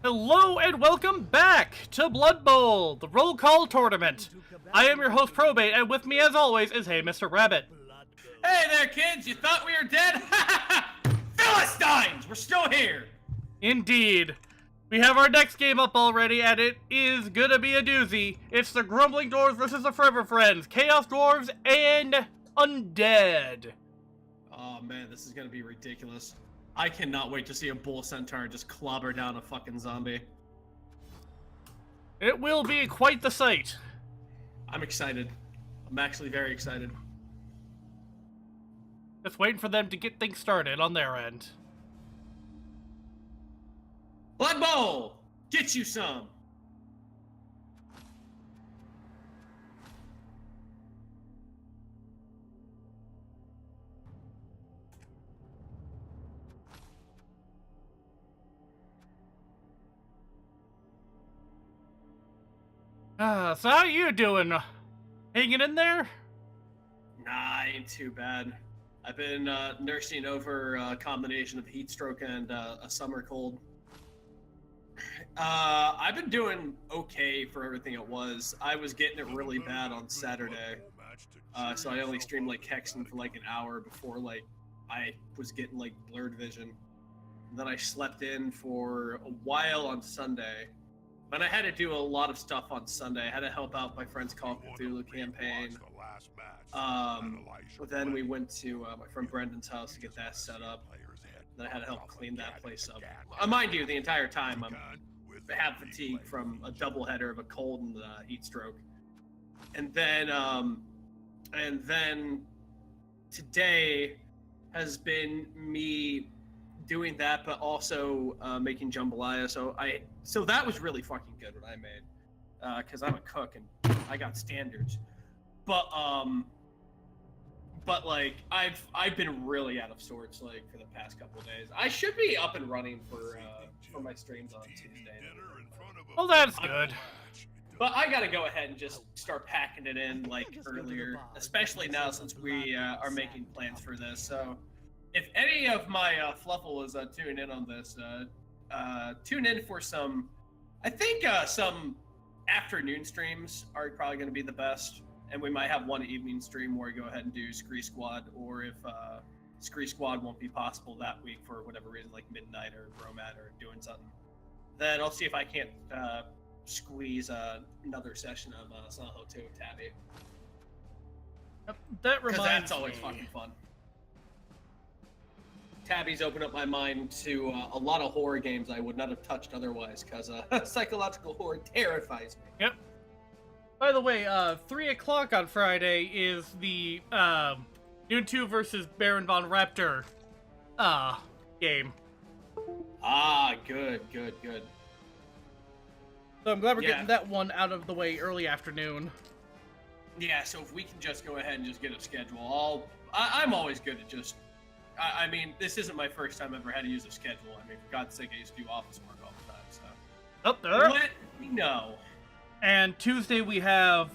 Hello and welcome back to Blood Bowl, the roll call tournament. I am your host Probate, and with me as always is heymrrabbit. Hey there, kids! You thought we were dead? Philistines! We're still here! Indeed. We have our next game up already, and it is gonna be a doozy. It's the Grumbling Dwarves versus the Forever Friends, Chaos Dwarves and Undead. Oh man, this is gonna be ridiculous. I cannot wait to see a bull centaur just clobber down a fucking zombie. It will be quite the sight. I'm excited. I'm actually very excited. Just waiting for them to get things started on their end. Blood Bowl! Get you some! So how you doing? Hanging in there? Nah, ain't too bad. I've been nursing over a combination of heat stroke and a summer cold. I've been doing okay for everything it was. I was getting it really bad on Saturday, so I only streamed like Hexen for like an hour before like I was getting like blurred vision. And then I slept in for a while on Sunday. But I had to do a lot of stuff on Sunday. I had to help out my friend's Call of Cthulhu campaign. Then we went to my friend Brendan's house to get that set up. Then I had to help clean that place up. Mind you, the entire time I have fatigue from a doubleheader of a cold and heat stroke. And then today has been me doing that, but also making jambalaya. So that was really fucking good what I made, because I'm a cook and I got standards. But like I've been really out of sorts like for the past couple of days. I should be up and running for my streams on Tuesday. Well, that's good. But I gotta go ahead and just start packing it in like earlier, especially now since we are making plans for this. So if any of my fluffle is tuning in on this, tune in for some. I think some afternoon streams are probably going to be the best, and we might have one evening stream where we go ahead and do Scree Squad, or if Scree Squad won't be possible that week for whatever reason, like midnight or Bromat or doing something, then I'll see if I can't squeeze another session of Silent Hill 2 with Tabby. That reminds me. Because that's always fucking fun. Tabby's opened up my mind to a lot of horror games I would not have touched otherwise, because psychological horror terrifies me. Yep. By the way, 3 o'clock on Friday is the Dune 2 versus Baron Von Raptor game. Ah, good. So I'm glad we're getting that one out of the way early afternoon. Yeah, so if we can just go ahead and just get a schedule, I'm always good at just... I mean, this isn't my first time I've ever had to use a schedule. I mean, for God's sake, I used to do office work all the time, so... Up there. Let me know. And Tuesday we have,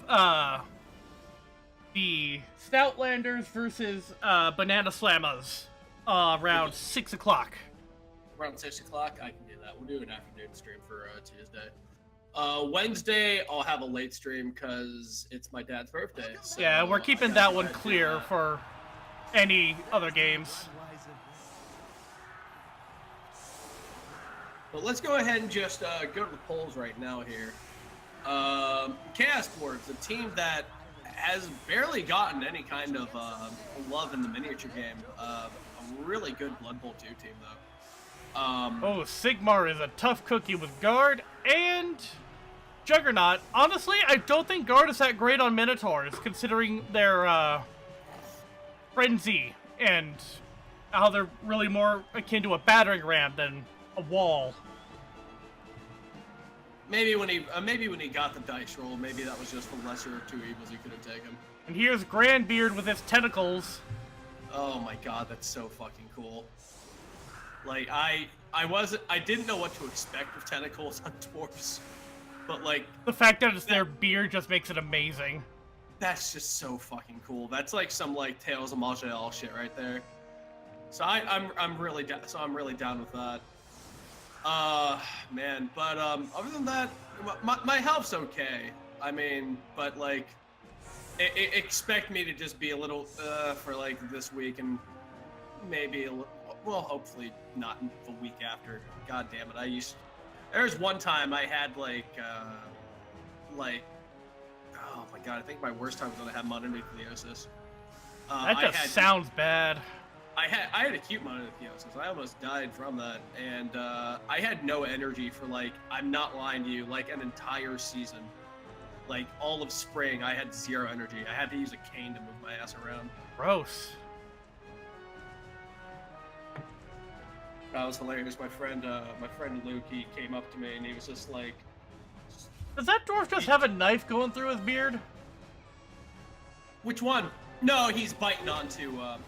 the Stoutlanders versus, Banana Slammers, around 6 o'clock. Around 6 o'clock? I can do that. We'll do an afternoon stream for, Tuesday. Wednesday, I'll have a late stream, because it's my dad's birthday, so... Yeah, we're keeping that one clear for any other games. But let's go ahead and just go to the polls right now here. Chaos Dwarves, a team that has barely gotten any kind of love in the miniature game. A really good Blood Bowl 2 team, though. Sigmar is a tough cookie with Guard and Juggernaut. Honestly, I don't think Guard is that great on Minotaurs, considering their frenzy and how they're really more akin to a battering ram than a wall. Maybe when he got the dice roll, maybe that was just the lesser of two evils he could have taken. And here's Grandbeard with his tentacles. Oh my god, that's so fucking cool. Like I didn't know what to expect with tentacles on dwarves, but like the fact that it's their beard just makes it amazing. That's just so fucking cool. That's like some like Tales of Maj'Al shit right there. So I'm really down with that. Man, but other than that, my health's okay. I mean, but like, expect me to just be a little for like this week and maybe well, hopefully not the week after. God damn it, there's one time I had like oh my god, I think my worst time was when I had mononucleosis. That just sounds bad. I had acute mononucleosis. I almost died from that, and I had no energy for like, I'm not lying to you, like an entire season. Like all of spring, I had zero energy. I had to use a cane to move my ass around. Gross. That was hilarious. My friend Luke, he came up to me and he was just like, Does that dwarf just have a knife going through his beard? "Which one?" No, he's biting onto a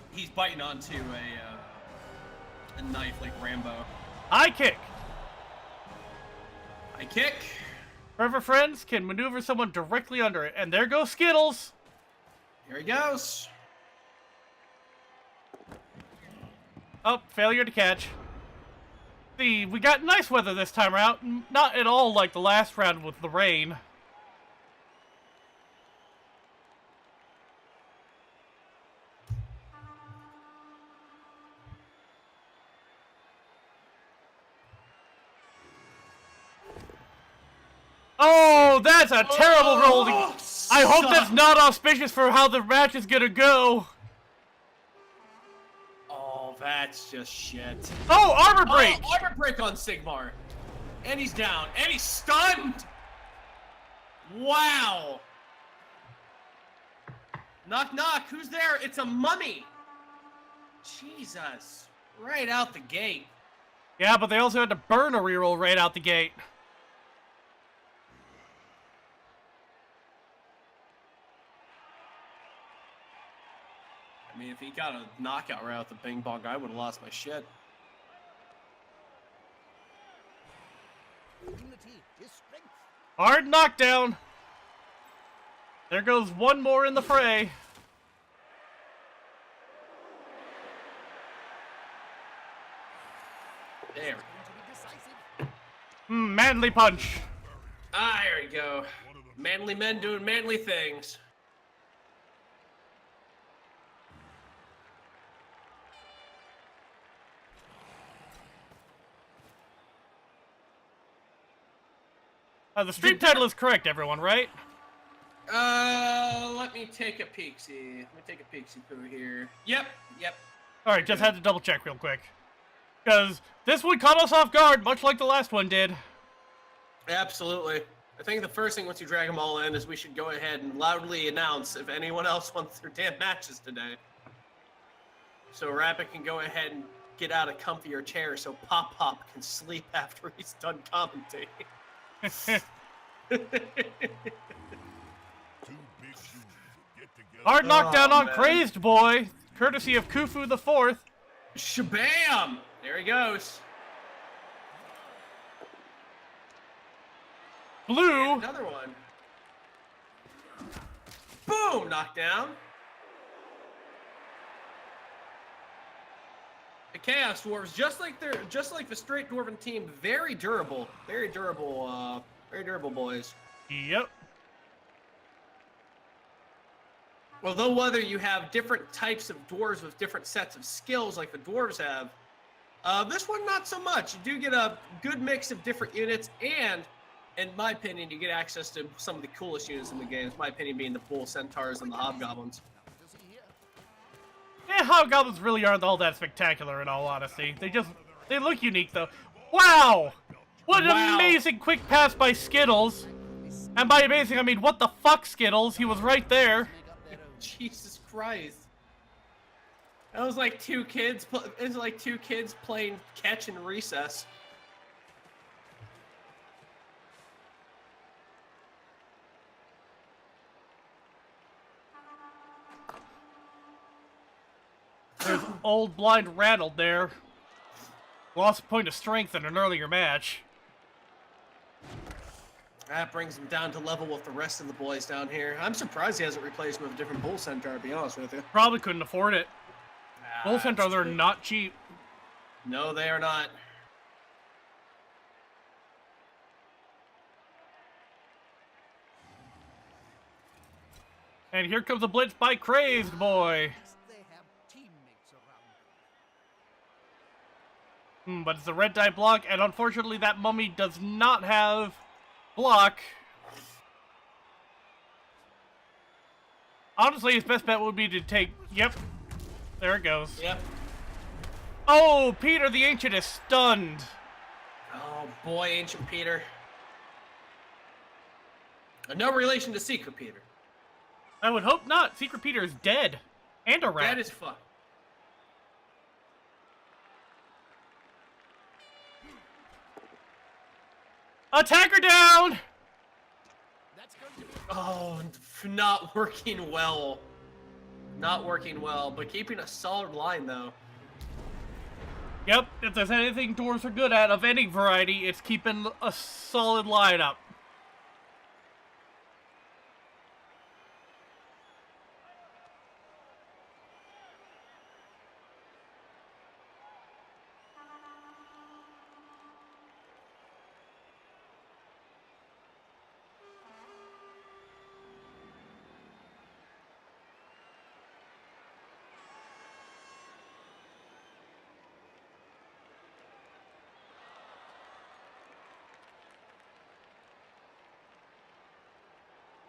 knife like Rambo. High kick. I kick. Forever friends can maneuver someone directly under it, and there goes Skittles. Here he goes. Oh, failure to catch. See, we got nice weather this time around. Not at all like the last round with the rain. Oh, that's a terrible roll. I hope that's not auspicious for how the match is gonna go. Oh, that's just shit. Oh, armor break! Oh, armor break on Sigmar. And he's down. And he's stunned! Wow! Knock, knock. Who's there? It's a mummy. Jesus. Right out the gate. Yeah, but they also had to burn a reroll right out the gate. I mean, if he got a knockout right out the bing bong, I would have lost my shit. Hard knockdown. There goes one more in the fray. There. Manly punch. Ah, there we go. Manly men doing manly things. The stream title is correct, everyone, right? Let me take a peek-see. Let me take a peek-see-poo here. Yep. Alright, just had to double check real quick. Because this one caught us off guard, much like the last one did. Absolutely. I think the first thing once you drag them all in is we should go ahead and loudly announce if anyone else wants their damn matches today. So Rapid can go ahead and get out a comfier chair so Pop Pop can sleep after he's done commentating. Hard knockdown on Crazed Boy, courtesy of Khufu the Fourth. Shabam! There he goes. Blue. And another one. Boom! Knockdown. The Chaos Dwarves, just like the straight dwarven team, very durable boys. Yep. Although whether you have different types of dwarves with different sets of skills like the dwarves have, this one not so much. You do get a good mix of different units, and in my opinion, you get access to some of the coolest units in the game. My opinion being the bull centaurs and the hobgoblins. Yeah, hobgoblins really aren't all that spectacular in all honesty. They look unique though. Wow! What an amazing quick pass by Skittles. And by amazing, I mean, what the fuck, Skittles? He was right there. Jesus Christ. That was like two kids playing catch in recess. There's old blind Ranald there. Lost a point of strength in an earlier match. That brings him down to level with the rest of the boys down here. I'm surprised he hasn't replaced him with a different bull centaur, to be honest with you. Probably couldn't afford it. Bull centaurs are not cheap. No, they are not. And here comes a blitz by Crazed Boy. But it's a red die block, and unfortunately that mummy does not have block. Honestly, his best bet would be to take... Yep. There it goes. Yep. Oh, Peter the Ancient is stunned. Oh boy, Ancient Peter. No relation to Secret Peter. I would hope not. Secret Peter is dead. And a rat. That is fun. Attacker down! Oh, not working well. Not working well, but keeping a solid line, though. Yep, if there's anything dwarves are good at of any variety, it's keeping a solid line up.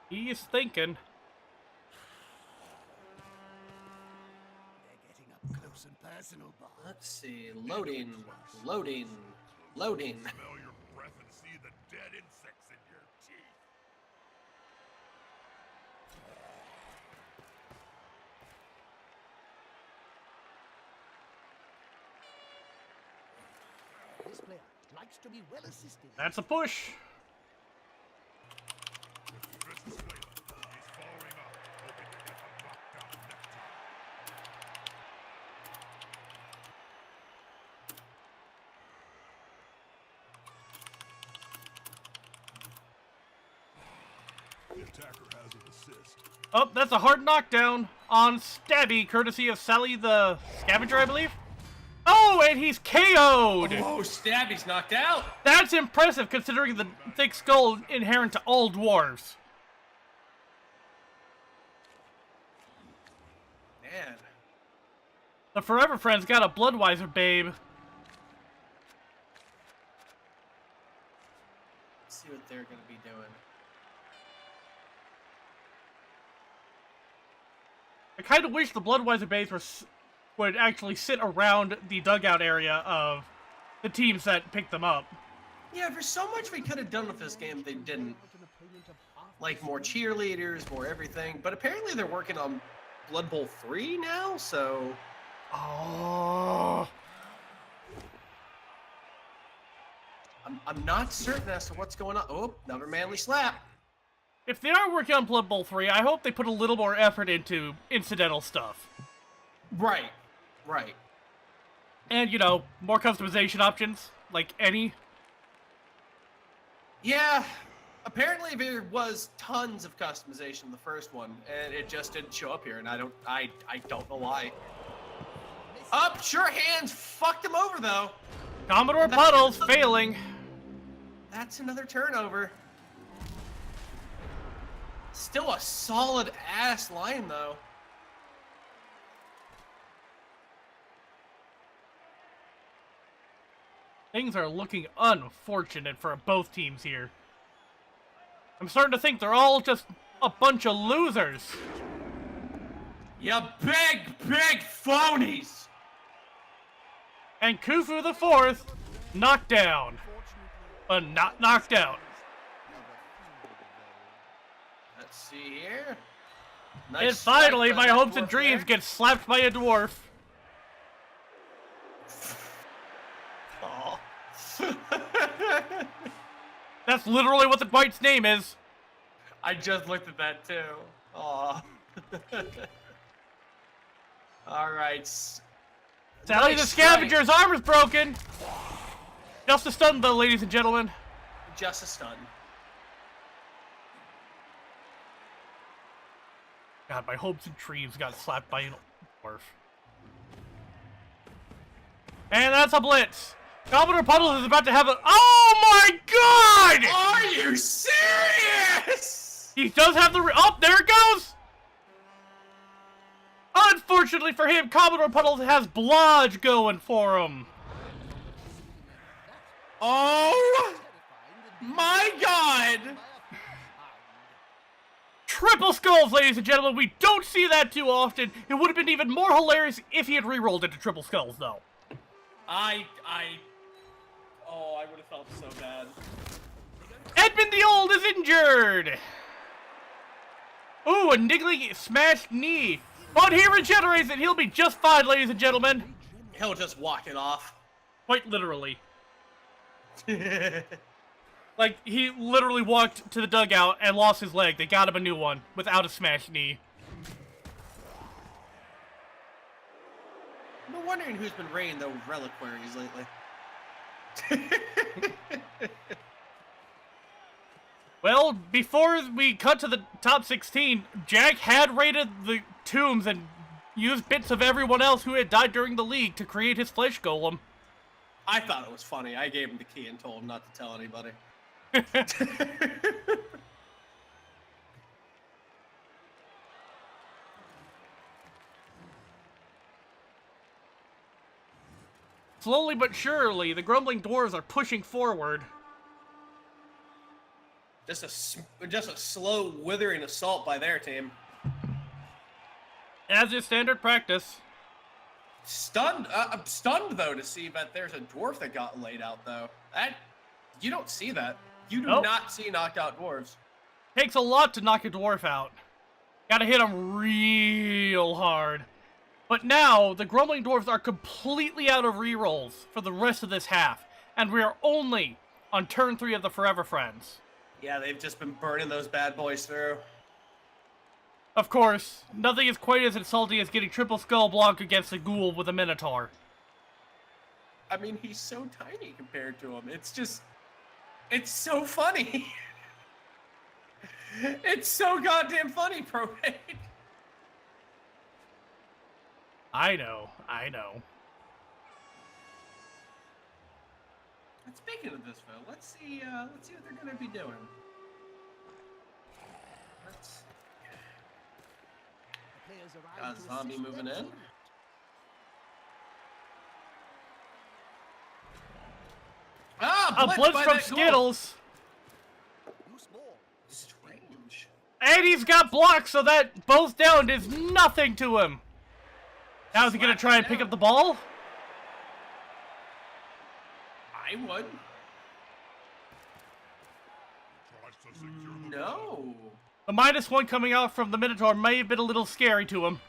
He's thinking. They're getting up close and personal, boss. Let's see. Loading. Loading. Loading. Smell your breath and see the dead insects in your teeth. This player likes to be well assisted. That's a push. This is Layla. He's following up, hoping to get a knockdown next time. The attacker has an assist. Oh, that's a hard knockdown on Stabby, courtesy of Sally the Scavenger, I believe. Oh, and he's KO'd! Oh, Stabby's knocked out. That's impressive considering the thick skull inherent to all dwarves. Man. The Forever Friends got a Bloodweiser, babe. Let's see what they're going to be doing. I kind of wish the Bloodweiser babes would actually sit around the dugout area of the teams that picked them up. Yeah, there's so much we could have done with this game they didn't. Like more cheerleaders, more everything. But apparently they're working on Blood Bowl 3 now, so... Oh. I'm not certain as to what's going on. Oh, another manly slap. If they are working on Blood Bowl 3, I hope they put a little more effort into incidental stuff. Right, right. And, you know, more customization options, like any. Yeah, apparently there was tons of customization in the first one, and it just didn't show up here, and I don't know why. Up, sure hands fucked him over though. Commodore Puddles failing. That's another turnover. Still a solid ass line though. Things are looking unfortunate for both teams here. I'm starting to think they're all just a bunch of losers. You big phonies. And Khufu the Fourth knocked down, but not knocked out. Let's see here. And Nice finally, strike by my that hopes and dwarf dreams there. get slapped by a dwarf. Aw. That's literally what the White's name is. I just looked at that too. Aw. All right. Sally Nice the Scavenger's strike. arm is broken. Just a stun, though, ladies and gentlemen. Just a stun. God, my hopes and dreams got slapped by a dwarf. And that's a blitz. Commodore Puddles is about to have a... Oh my god! Are you serious? He does have the... Oh, there it goes! Unfortunately for him, Commodore Puddles has Blodge going for him. Oh my god! Triple skulls, ladies and gentlemen. We don't see that too often. It would have been even more hilarious if he had rerolled into triple skulls, though. Oh, I would have felt so bad. Edmund the Old is injured. Ooh, a niggling smashed knee. But he regenerates it. He'll be just fine, ladies and gentlemen. He'll just walk it off. Quite literally. Like, he literally walked to the dugout and lost his leg. They got him a new one without a smashed knee. I'm wondering who's been raiding the reliquaries lately. Well, before we cut to the top 16, Jack had raided the tombs and used bits of everyone else who had died during the league to create his flesh golem. I thought it was funny. I gave him the key and told him not to tell anybody. Slowly but surely, the Grumbling Dwarves are pushing forward. Just a slow, withering assault by their team. As is standard practice. Stunned. I'm stunned though to see that there's a dwarf that got laid out though. You don't see that. You do not see knocked out dwarves. Takes a lot to knock a dwarf out. Gotta hit him real hard. But now, the Grumbling Dwarves are completely out of rerolls for the rest of this half. And we are only on turn 3 of the Forever Friends. Yeah, they've just been burning those bad boys through. Of course, nothing is quite as insulting as getting triple skull block against a ghoul with a minotaur. I mean, he's so tiny compared to him. It's so funny. It's so goddamn funny, Propane. I know. And speaking of this, Phil, let's see what they're gonna be doing. Got a zombie moving in. A blitz from Skittles. Strange. And he's got blocks, so that both down is nothing to him. Now is he gonna try and pick up the ball? I would. No. The -1 coming out from the Minotaur may have been a little scary to him.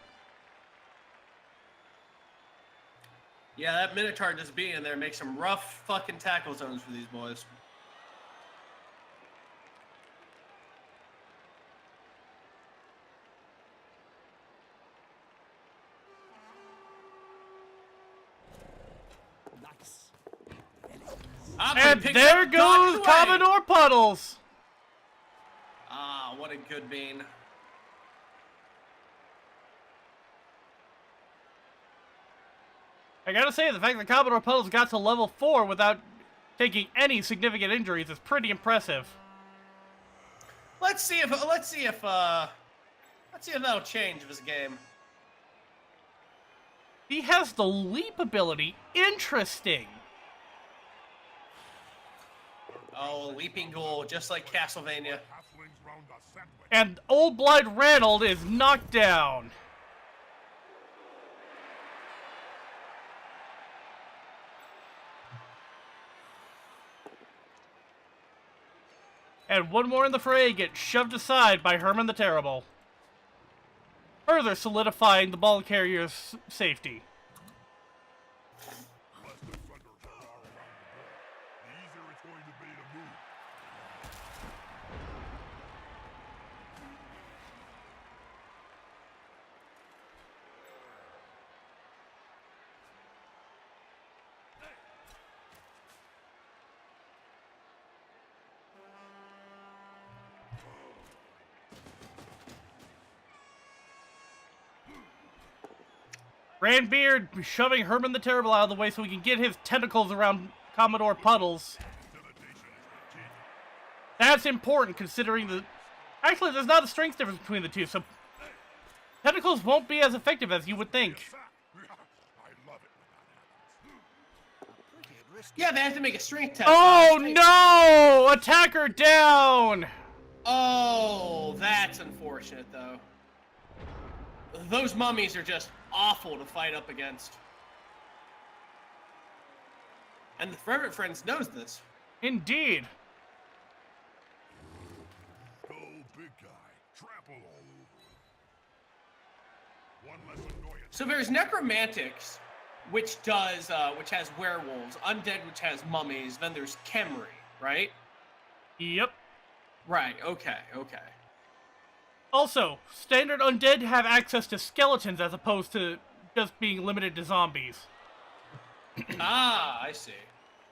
Yeah, that Minotaur just being in there makes some rough fucking tackle zones for these boys. And there goes Commodore Puddles! Ah, what a good bean. I gotta say, the fact that Commodore Puddles got to level 4 without taking any significant injuries is pretty impressive. Let's see if that'll change this game. He has the leap ability. Interesting. Oh, leaping ghoul, just like Castlevania. And Old Blind Ranald is knocked down. And one more in the fray gets shoved aside by Herman the Terrible, further solidifying the ball carrier's safety. Grandbeard shoving Herman the Terrible out of the way so he can get his tentacles around Commodore Puddles. That's important considering the... Actually, there's not a strength difference between the two, so... Tentacles won't be as effective as you would think. I love it when that happens. Pretty risky. Yeah, they have to make a strength test. Oh no! Attacker down! Oh, that's unfortunate, though. Those mummies are just awful to fight up against. And the Fervent Friends knows this. Indeed. Go, big guy. Trample all over. One less annoyance. So there's necromantics, which has werewolves, undead, which has mummies. Then there's Khemri, right? Yep. Right. Okay. Okay. Also, standard undead have access to skeletons as opposed to just being limited to zombies. Ah, I see.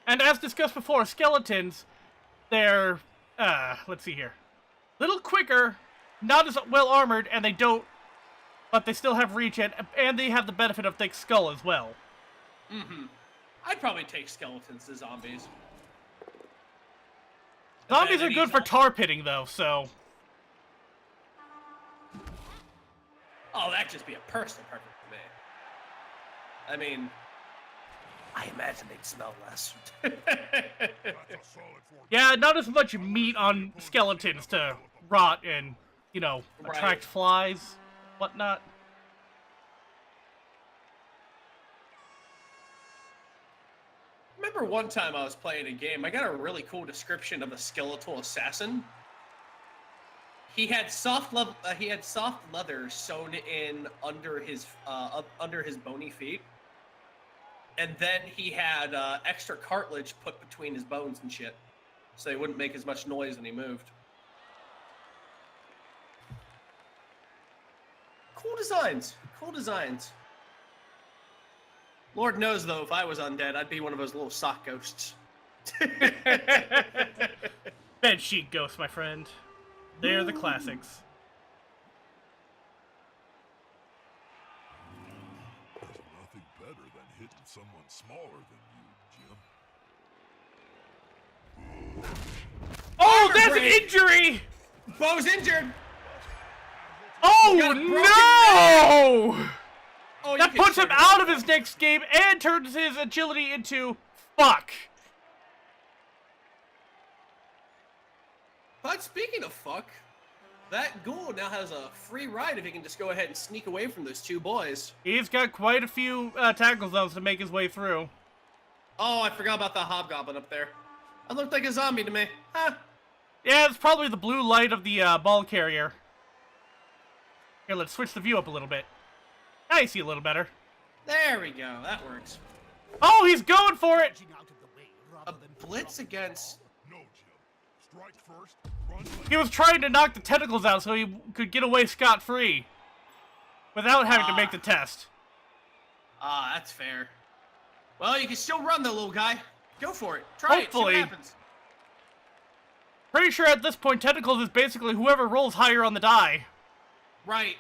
And as discussed before, skeletons, they're, let's see here. Little quicker, not as well armored, and they don't, but they still have reach, and they have the benefit of thick skull as well. Mm-hmm. I'd probably take skeletons to zombies. Zombies are Any good for tar pitting, though, so... Oh, that'd just be a personal preference for me. I mean, I imagine they'd smell less. That's a solid 4. Yeah, not as much meat on skeletons to rot and, you know, attract Right. flies, whatnot. Remember one time I was playing a game, I got a really cool description of a skeletal assassin. He had soft leather sewn in under his bony feet, and then he had extra cartilage put between his bones and shit, so he wouldn't make as much noise when he moved. Cool designs. Cool designs. Lord knows, though, if I was undead, I'd be one of those little sock ghosts. Bedsheet ghosts, my friend. They're the classics. There's nothing better than hitting someone smaller than you, Jim. Oh, Armor that's break! an injury! Bo's injured! Oh, got a broken no! Oh, That you can puts him shred out of it. his next game and turns his agility into fuck. But speaking of fuck, that ghoul now has a free ride if he can just go ahead and sneak away from those two boys. He's got quite a few tackle zones to make his way through. Oh, I forgot about the hobgoblin up there. That looked like a zombie to me. Huh. Yeah, it's probably the blue light of the ball carrier. Here, let's switch the view up a little bit. Now you see a little better. There we go. That works. Oh, he's going for it! Edging out of the way A rather than blitz against... No, Jim. Strike first, run like He was trying to knock the tentacles out so he could get away scot-free. Without having to make the test. Ah, that's fair. Well, you can still run, though, little guy. Go for it. Try it. See Hopefully. what happens. Pretty sure at this point, tentacles is basically whoever rolls higher on the die. Right.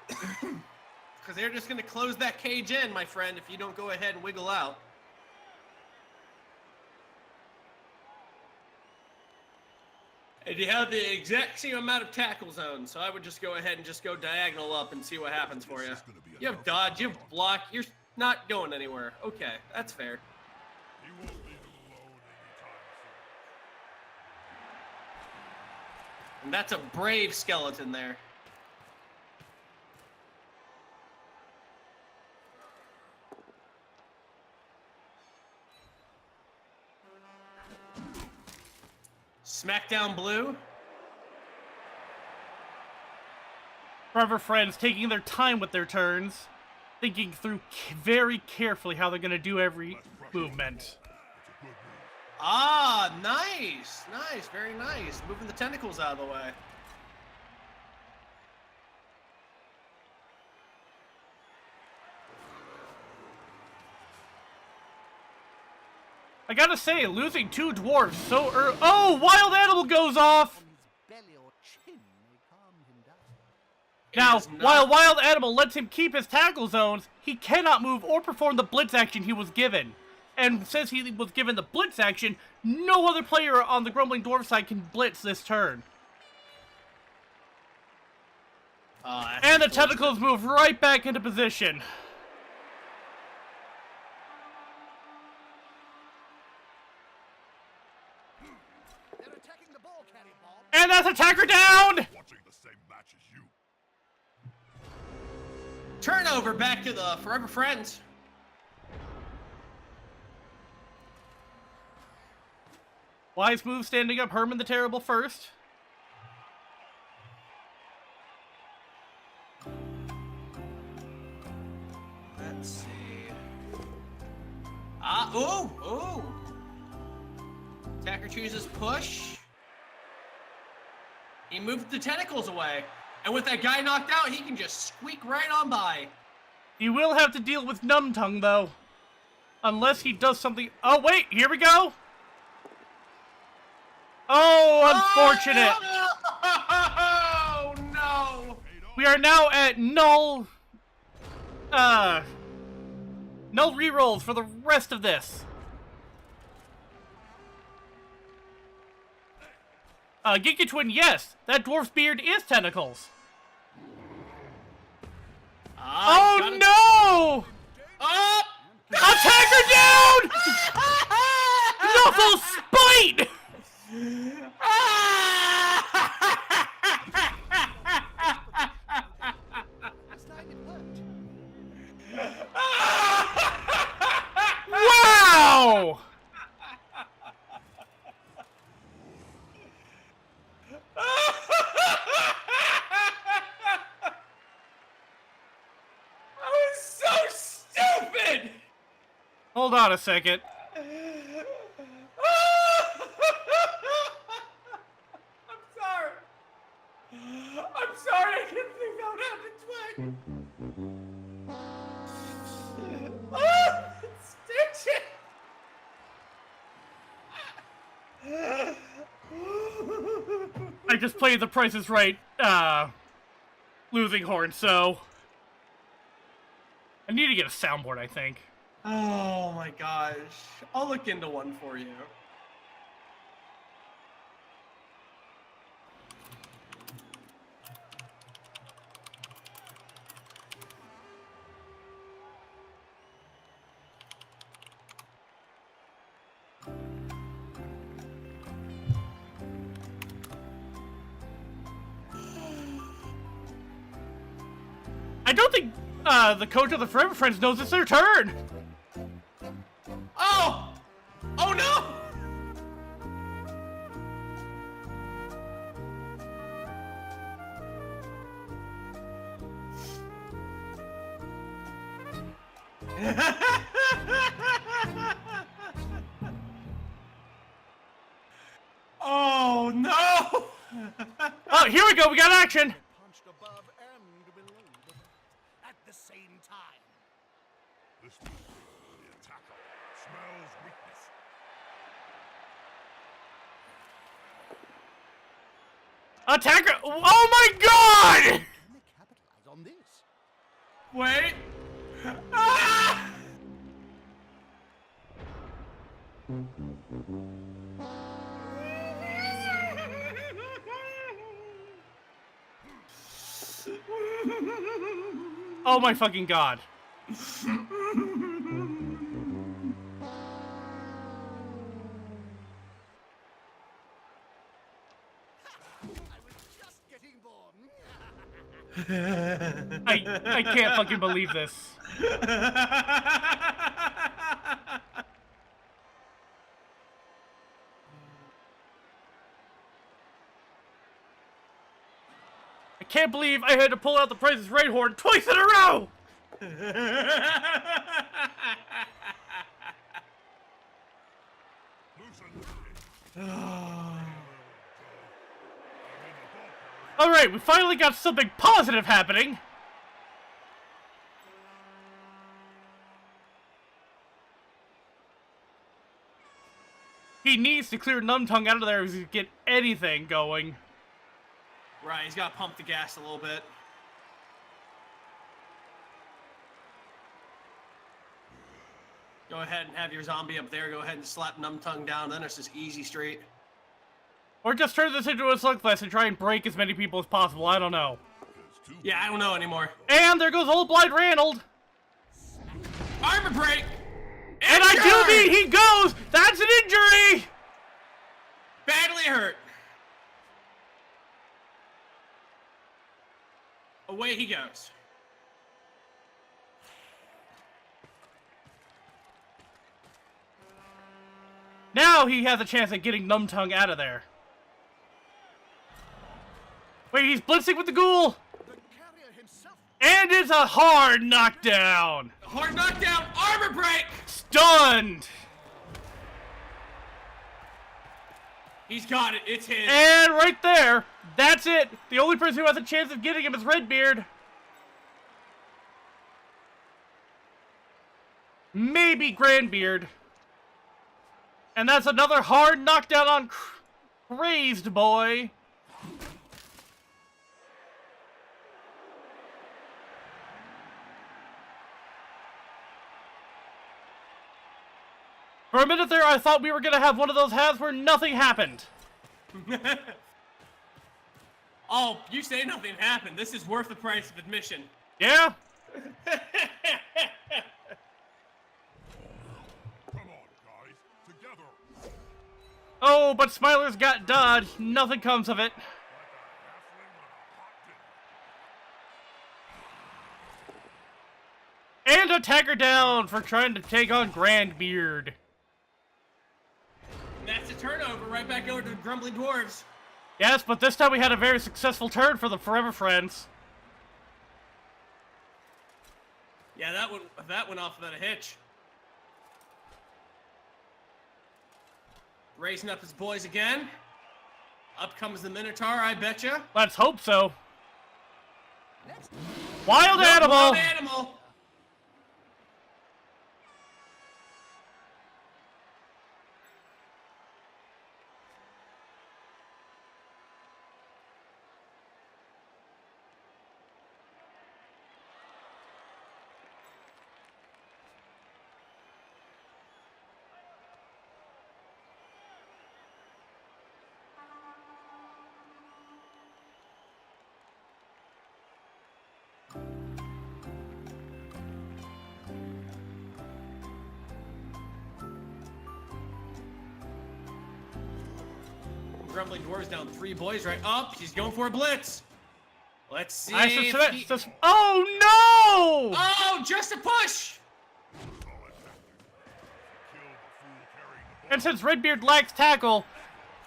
Because they're just going to close that cage in, my friend, if you don't go ahead and wiggle out. And you have the exact same amount of tackle zones, so I would just go ahead and just go diagonal up and see what happens for you. You have dodge, you have block, you're not going anywhere. Okay, that's fair. he won't leave him alone anytime soon. And that's a brave skeleton there. Smackdown blue. Forever friends taking their time with their turns, thinking through very carefully how they're going to do every movement. It's a good move. Ah, nice. Nice, very nice. Moving the tentacles out of the way. I gotta say, losing two dwarves so early. Oh, wild animal goes off! on his belly or chin may calm him down. Now, is not- while wild animal lets him keep his tackle zones, he cannot move or perform the blitz action he was given. And since he was given the blitz action, no other player on the Grumbling Dwarf side can blitz this turn. And the tentacles move right back into position. They're attacking the ball carrier, Bob. And that's attacker down! Watching the same match as you. Turnover back to the Forever Friends. Wise move standing up Herman the Terrible first. Let's see. Ooh. Attacker chooses push. He moved the tentacles away. And with that guy knocked out, he can just squeak right on by. He will have to deal with Numb Tongue, though. Unless he does something... Oh, wait, here we go! Oh, unfortunate! Oh, no! We are now at null... null rerolls for the rest of this. Geeky Twin, yes! That dwarf's beard is tentacles! Oh, no! Oh! Attacker down! Knuffle spite! Last time it worked. Wow! That was so stupid! Hold on a second. I'm sorry. I'm sorry, I didn't think that would happen twice. Stitch I just played The Price is Right, losing horn, so... I need to get a soundboard, I think. Oh my gosh. I'll look into one for you. I don't think, the coach of the Forever Friends knows it's their turn! Oh! Oh no! Oh no! Oh, here we go, we got action! Punched above and below. At the same time. This one, the attacker, smells weakness. Attacker! Oh my god! Can they capitalize on this? Wait. Ah! Oh my fucking god. I was just getting born. I can't fucking believe this. I can't believe I had to pull out the Price is Right horn twice in a row! Alright, we finally got something positive happening! He needs to clear Numb Tongue out of there to get anything going. Right, he's got to pump the gas a little bit. Go ahead and have your zombie up there. Go ahead and slap Numtung down. Then it's just easy straight. Or just turn this into a slugfest and try and break as many people as possible. I don't know. Yeah, I don't know anymore. And there goes old Blind Ranald. Armor break! And I do mean he goes! That's an injury! Badly hurt. Away he goes. Now he has a chance at getting Numtung out of there. Wait, he's blitzing with the ghoul! The carrier himself. And it's a hard knockdown! Hard knockdown, armor break! Stunned! He's got it, it's his. And right there, that's it. The only person who has a chance of getting him is Redbeard. Maybe Grandbeard. And that's another hard knockdown on Crazed Boy. For a minute there, I thought we were going to have one of those halves where nothing happened. Oh, you say nothing happened. This is worth the price of admission. Yeah? Come on, guys. Together. Oh, but Smiler's got dodge. Nothing comes of it. Like a halfling on a hot dinner. And attack her down for trying to take on Grandbeard. That's a turnover right back over to the Grumbling Dwarves. Yes, but this time we had a very successful turn for the Forever Friends. Yeah, that went off without a hitch. Raising up his boys again. Up comes the Minotaur, I betcha. Let's hope so. Wild animal! Wild animal! Grumbling Dwarves down 3 boys right up. He's going for a blitz. Let's see. Oh no! Oh, just a push. And since Redbeard lacks tackle,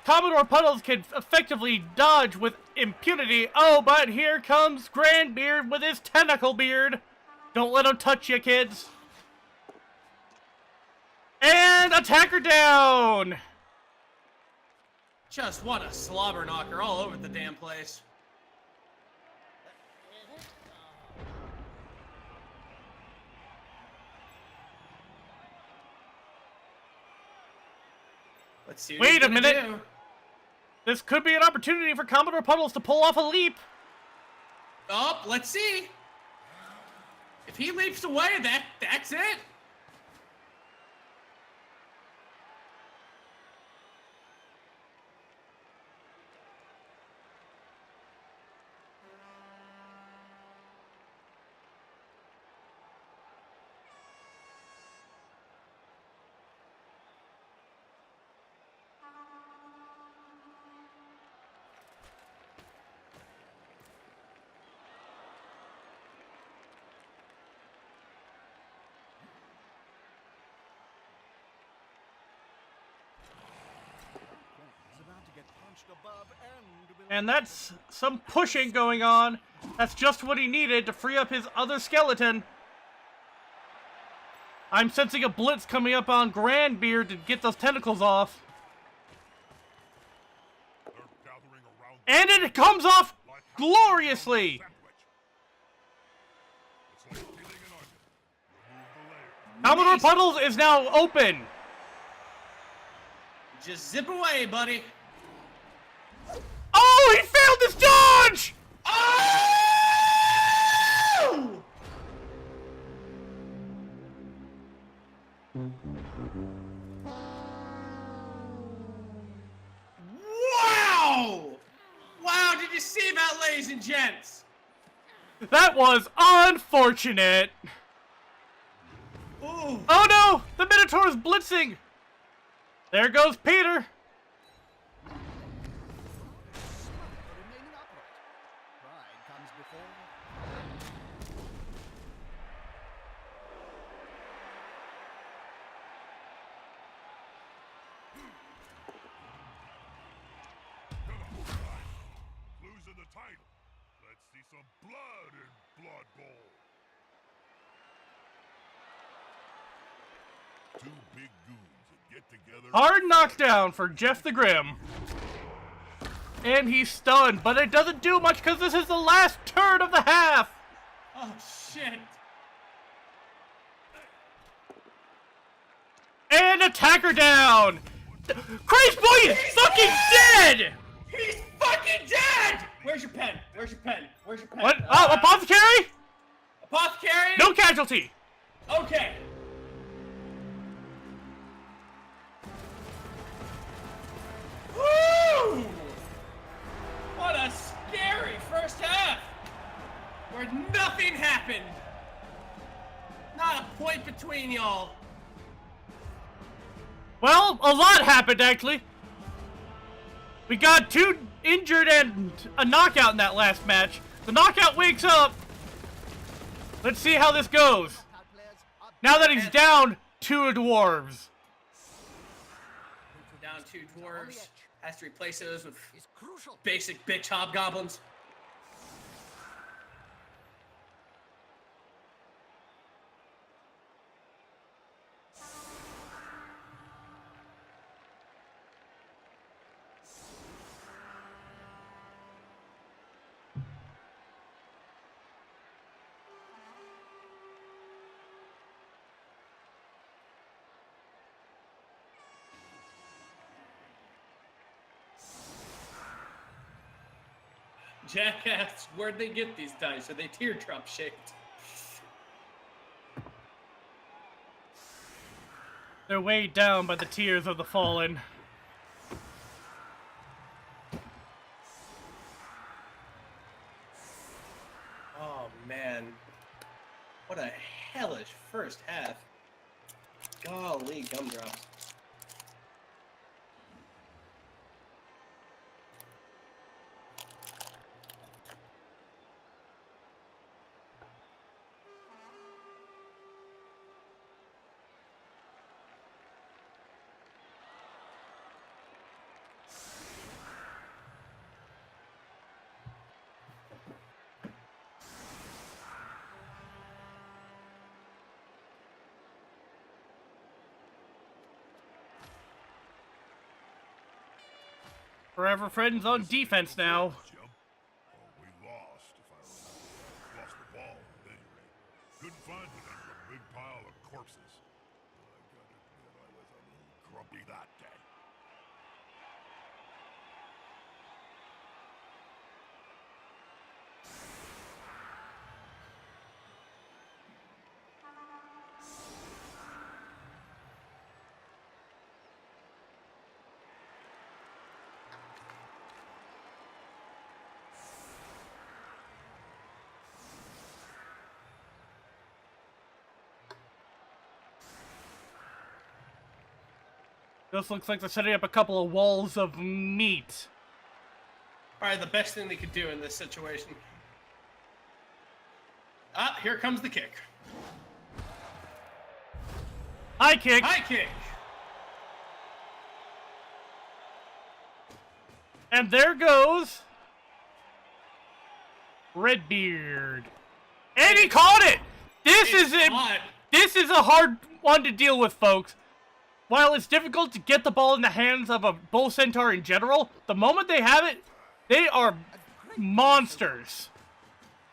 Commodore Puddles can effectively dodge with impunity. Oh, but here comes Grandbeard with his tentacle beard. Don't let him touch you, kids. And attacker down! Just what a slobber knocker all over the damn place. Let's see. Wait a minute. This could be an opportunity for Commodore Puddles to pull off a leap. Oh, let's see. If he leaps away, that's it. And that's some pushing going on. That's just what he needed to free up his other skeleton. I'm sensing a blitz coming up on Grandbeard to get those tentacles off. And it comes off gloriously! Commodore Puddles is now open. Just zip away, buddy. Oh, he failed his dodge! Oh! Wow! Wow, did you see that, ladies and gents? That was unfortunate. Ooh. Oh no! The Minotaur is blitzing! There goes Peter! remaining upright. Pride comes before. Losing the title. Let's see some blood in Blood Bowl. Two big goons that get together. Hard knockdown for Jeff the Grim. And he's stunned, but it doesn't do much because this is the last turn of the half! Oh, shit. And attacker down! Crazy Boy is fucking dead! He's fucking dead! Where's your pen? Where's your pen? Where's your pen? What? Oh, Apothecary? Apothecary? No casualty! Okay. Woo! What a scary first half! Where nothing happened. Not a point between y'all. Well, a lot happened, actually. We got 2 injured and a knockout in that last match. The knockout wakes up. Let's see how this goes. Now that he's down 2 dwarves. Down 2 dwarves. Has to replace those with Is crucial. basic bitch hobgoblins. Jackass, where'd they get these dice? Are they teardrop shaped? They're weighed down by the tears of the fallen. Oh man. What a hellish first half. Golly gumdrops. Forever Friends on defense now. Jump. Oh, we lost, if I remember. Lost the ball, at any rate. Couldn't find it under a big pile of corpses. I gotta admit, I was a little grumpy that day. This looks like they're setting up a couple of walls of meat. Probably the best thing they could do in this situation. Ah, here comes the kick. High kick. High kick. And there goes Redbeard. And he caught it! This It's is hot. This is a hard one to deal with, folks. While it's difficult to get the ball in the hands of a bull centaur in general, the moment they have it, they are monsters.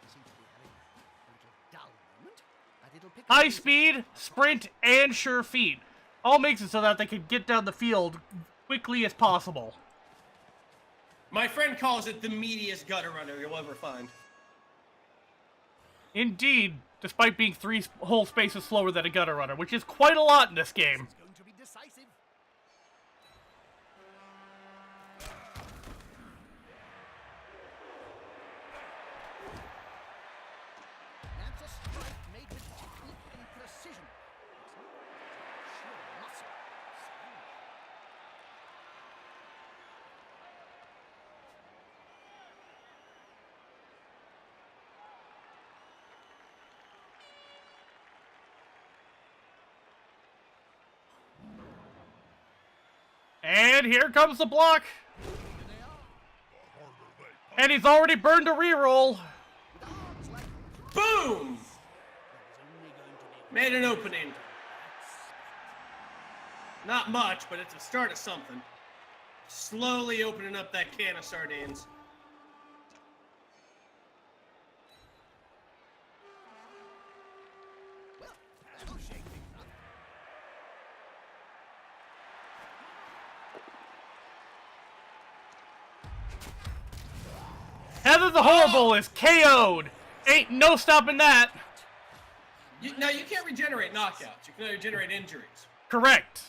Seems to be having a little dull moment, but it'll pick up High easy. speed, sprint, and sure feet. All makes it so that they can get down the field quickly as possible. My friend calls it the meatiest gutter runner you'll ever find. Indeed. despite being 3 whole spaces slower than a gutter runner, which is quite a lot in this game. It's going to be decisive. That's a strike made with technique and precision. It's not sheer muscle. And here comes the block. harder they And he's already burned a reroll. With arms like Boom! there was only going to be Made an opening. Not much, but it's a start of something. Slowly opening up that can of sardines. well, that'll shake things up. Heather the Horrible is KO'd. Ain't no stopping that. Now, you can't regenerate knockouts. You can only regenerate injuries. Correct.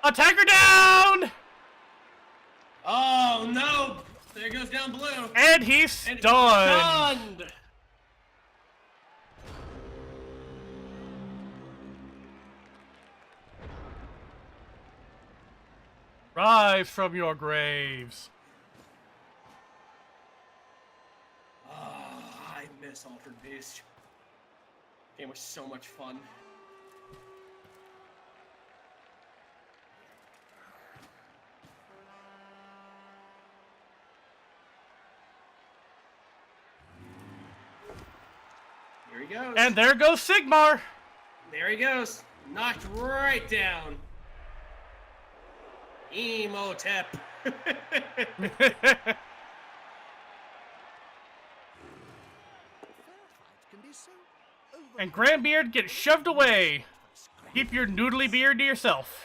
Attacker down! Oh, no! There goes down blue. And he's And stunned. stunned. Rise from your graves. I miss Altered Beast. Game was so much fun. Here he goes. And there goes Sigmar. There he goes. Knocked right down. Emotep. Fair fight can be so And Grandbeard gets shoved away. Keep your noodly beard to yourself.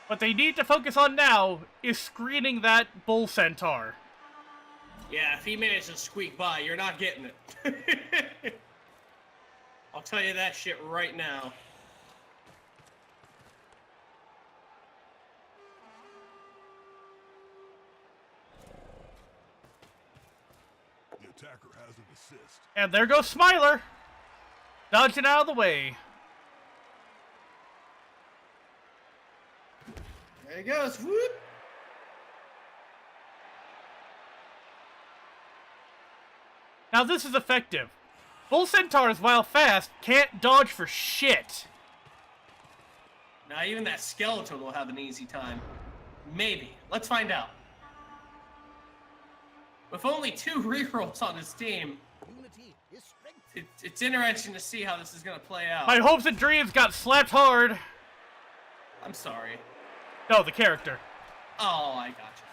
What they need to focus on now is screening that bull centaur. Yeah, if he manages to squeak by, you're not getting it. I'll tell you that shit right now. The attacker has an assist. And there goes Smiler. Dodging out of the way. There he goes. Whoop. Now this is effective. Bull centaurs, while fast, can't dodge for shit. Now even that skeleton will have an easy time. Maybe. Let's find out. With only 2 rerolls on his team, unity is strength. it's interesting to see how this is going to play out. My hopes and dreams got slapped hard. I'm sorry. No, the character. Oh, I gotcha.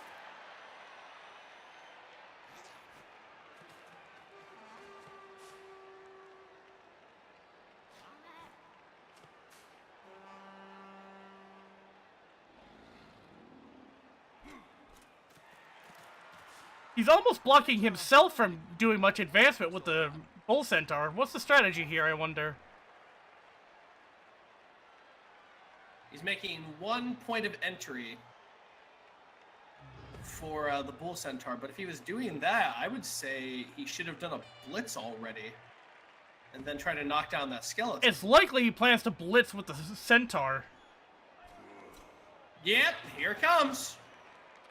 He's almost blocking himself from doing much advancement with the bull centaur. What's the strategy here, I wonder? He's making 1 point of entry for the bull centaur, but if he was doing that, I would say he should have done a blitz already, and then try to knock down that skeleton. It's likely he plans to blitz with the centaur. Yep, here it comes.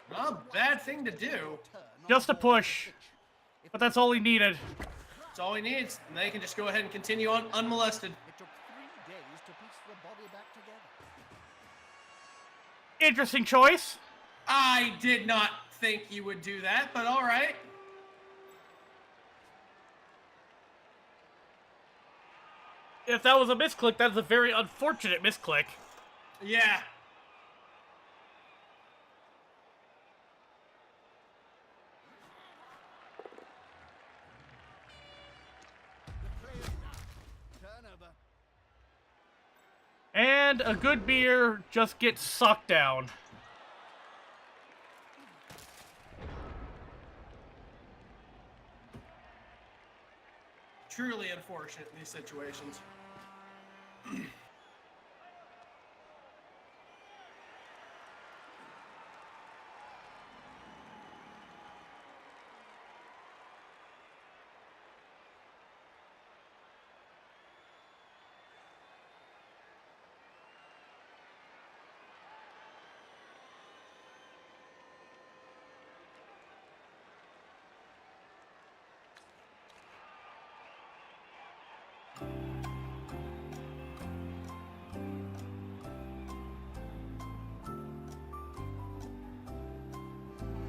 Not a bad thing to do. Turn on Just a the ball push. pitch. If But that's all he needed. That's all he needs, and they can just go ahead and continue on unmolested. it took 3 days to piece the body back together. Interesting choice. I did not think you would do that, but all right. If that was a misclick, that's a very unfortunate misclick. Yeah. The players now. Turnover. And a good beer just gets sucked down. Truly unfortunate in these situations.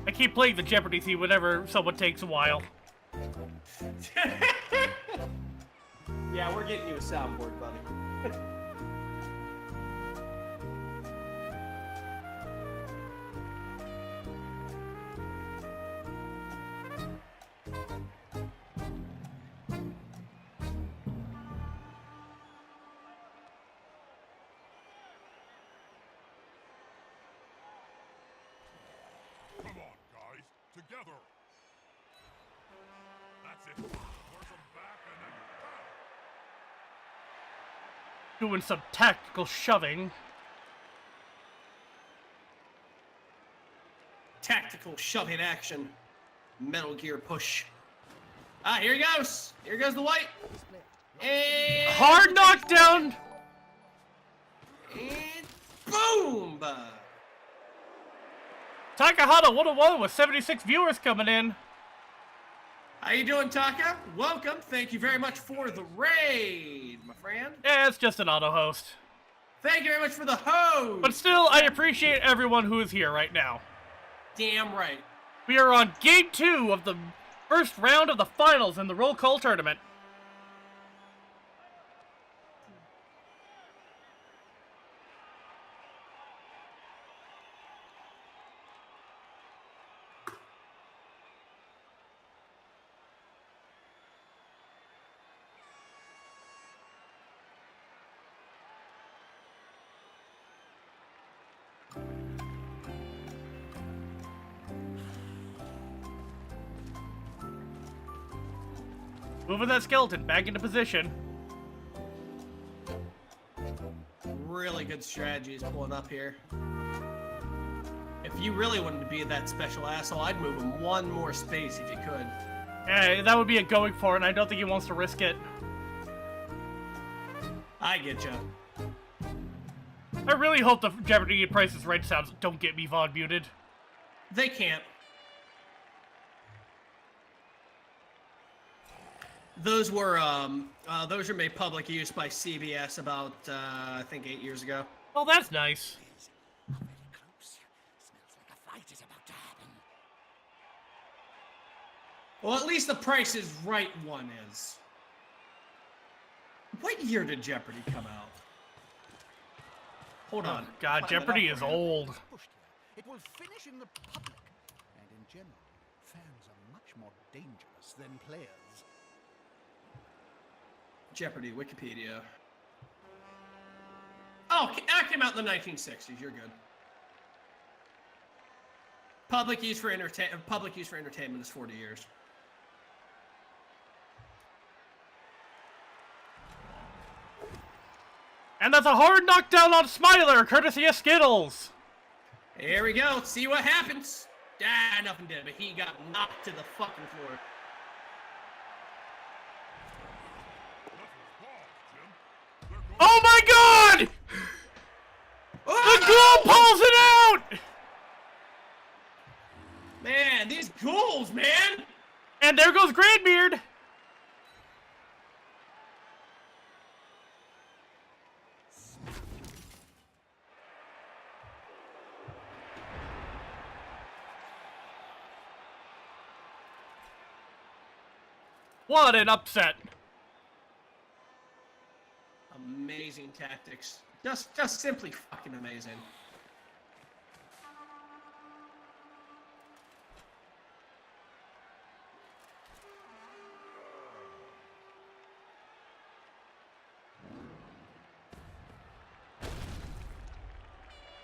I keep playing the Jeopardy theme whenever someone takes a while. Yeah, we're getting you a soundboard, buddy. Come on, guys. Together. That's it. Force them back and then... Doing some tactical shoving. Tactical shoving action. Metal Gear push. Ah, here he goes. Here goes the white. And Hard knockdown! And boom! Takahata 101 with 76 viewers coming in. How you doing, Taka? Welcome. Thank you very much for the raid, my friend. Yeah, it's just an auto host. Thank you very much for the hose. But still, I appreciate everyone who is here right now. Damn right. We are on game 2 of the first round of the finals in the roll call tournament. Moving that skeleton back into position. Really good strategies pulling up here. If you really wanted to be that special asshole, I'd move him one more space if you could. Yeah, that would be a going for it, and I don't think he wants to risk it. I get ya. I really hope the Jeopardy Price is Right sounds don't get me VOD muted. They can't. Those were made public use by CBS about I think 8 years ago. Well, that's nice. Very close. Smells like a fight is about to happen. Well, at least the Price is Right one is. What year did Jeopardy come out? Hold on. God, Find that Jeopardy out is for you. old. Pushed here. It will finish in the public. And in general, fans are much more dangerous than players. Jeopardy, Wikipedia. Oh, that came out in the 1960s. You're good. Public use for entertainment is 40 years. And that's a hard knockdown on Smiler, courtesy of Skittles. Here we go. Let's see what happens. Ah, nothing did, but he got knocked to the fucking floor. Oh my god! The ghoul pulls it out! Man, these ghouls, man! And there goes Grandbeard. What an upset. Amazing tactics. Just simply fucking amazing.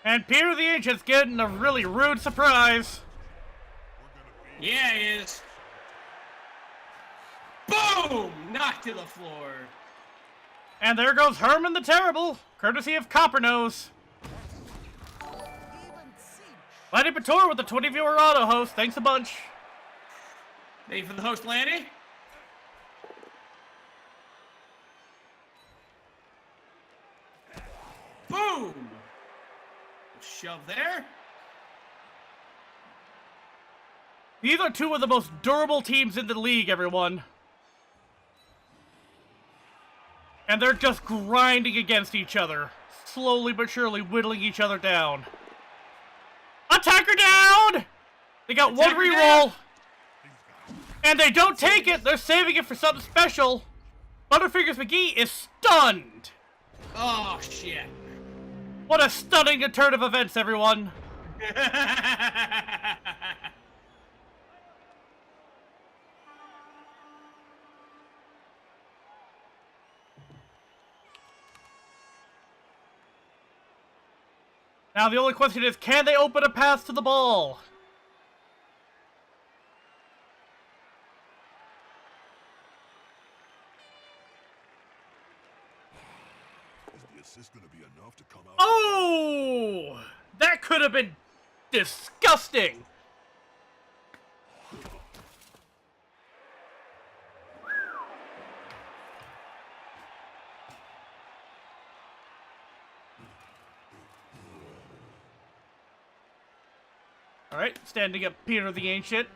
And Peter the Ancient's getting a really rude surprise. Yeah, he is. Boom! Knocked to the floor. And there goes Herman the Terrible, courtesy of Coppernose. Lanny Pator with the 20-viewer auto host. Thanks a bunch. Thank you for the host, Lanny. Boom! Shove there. These are two of the most durable teams in the league, everyone. And they're just grinding against each other, slowly but surely whittling each other down. Attacker down! They got one reroll. And they don't take it, they're saving it for something special. Butterfingers McGee is stunned. Oh, shit. What a stunning turn of events, everyone. Now the only question is, can they open a path to the ball? Is the assist gonna be enough to come out? Oh! That could have been disgusting! Alright, standing up Peter the Ancient.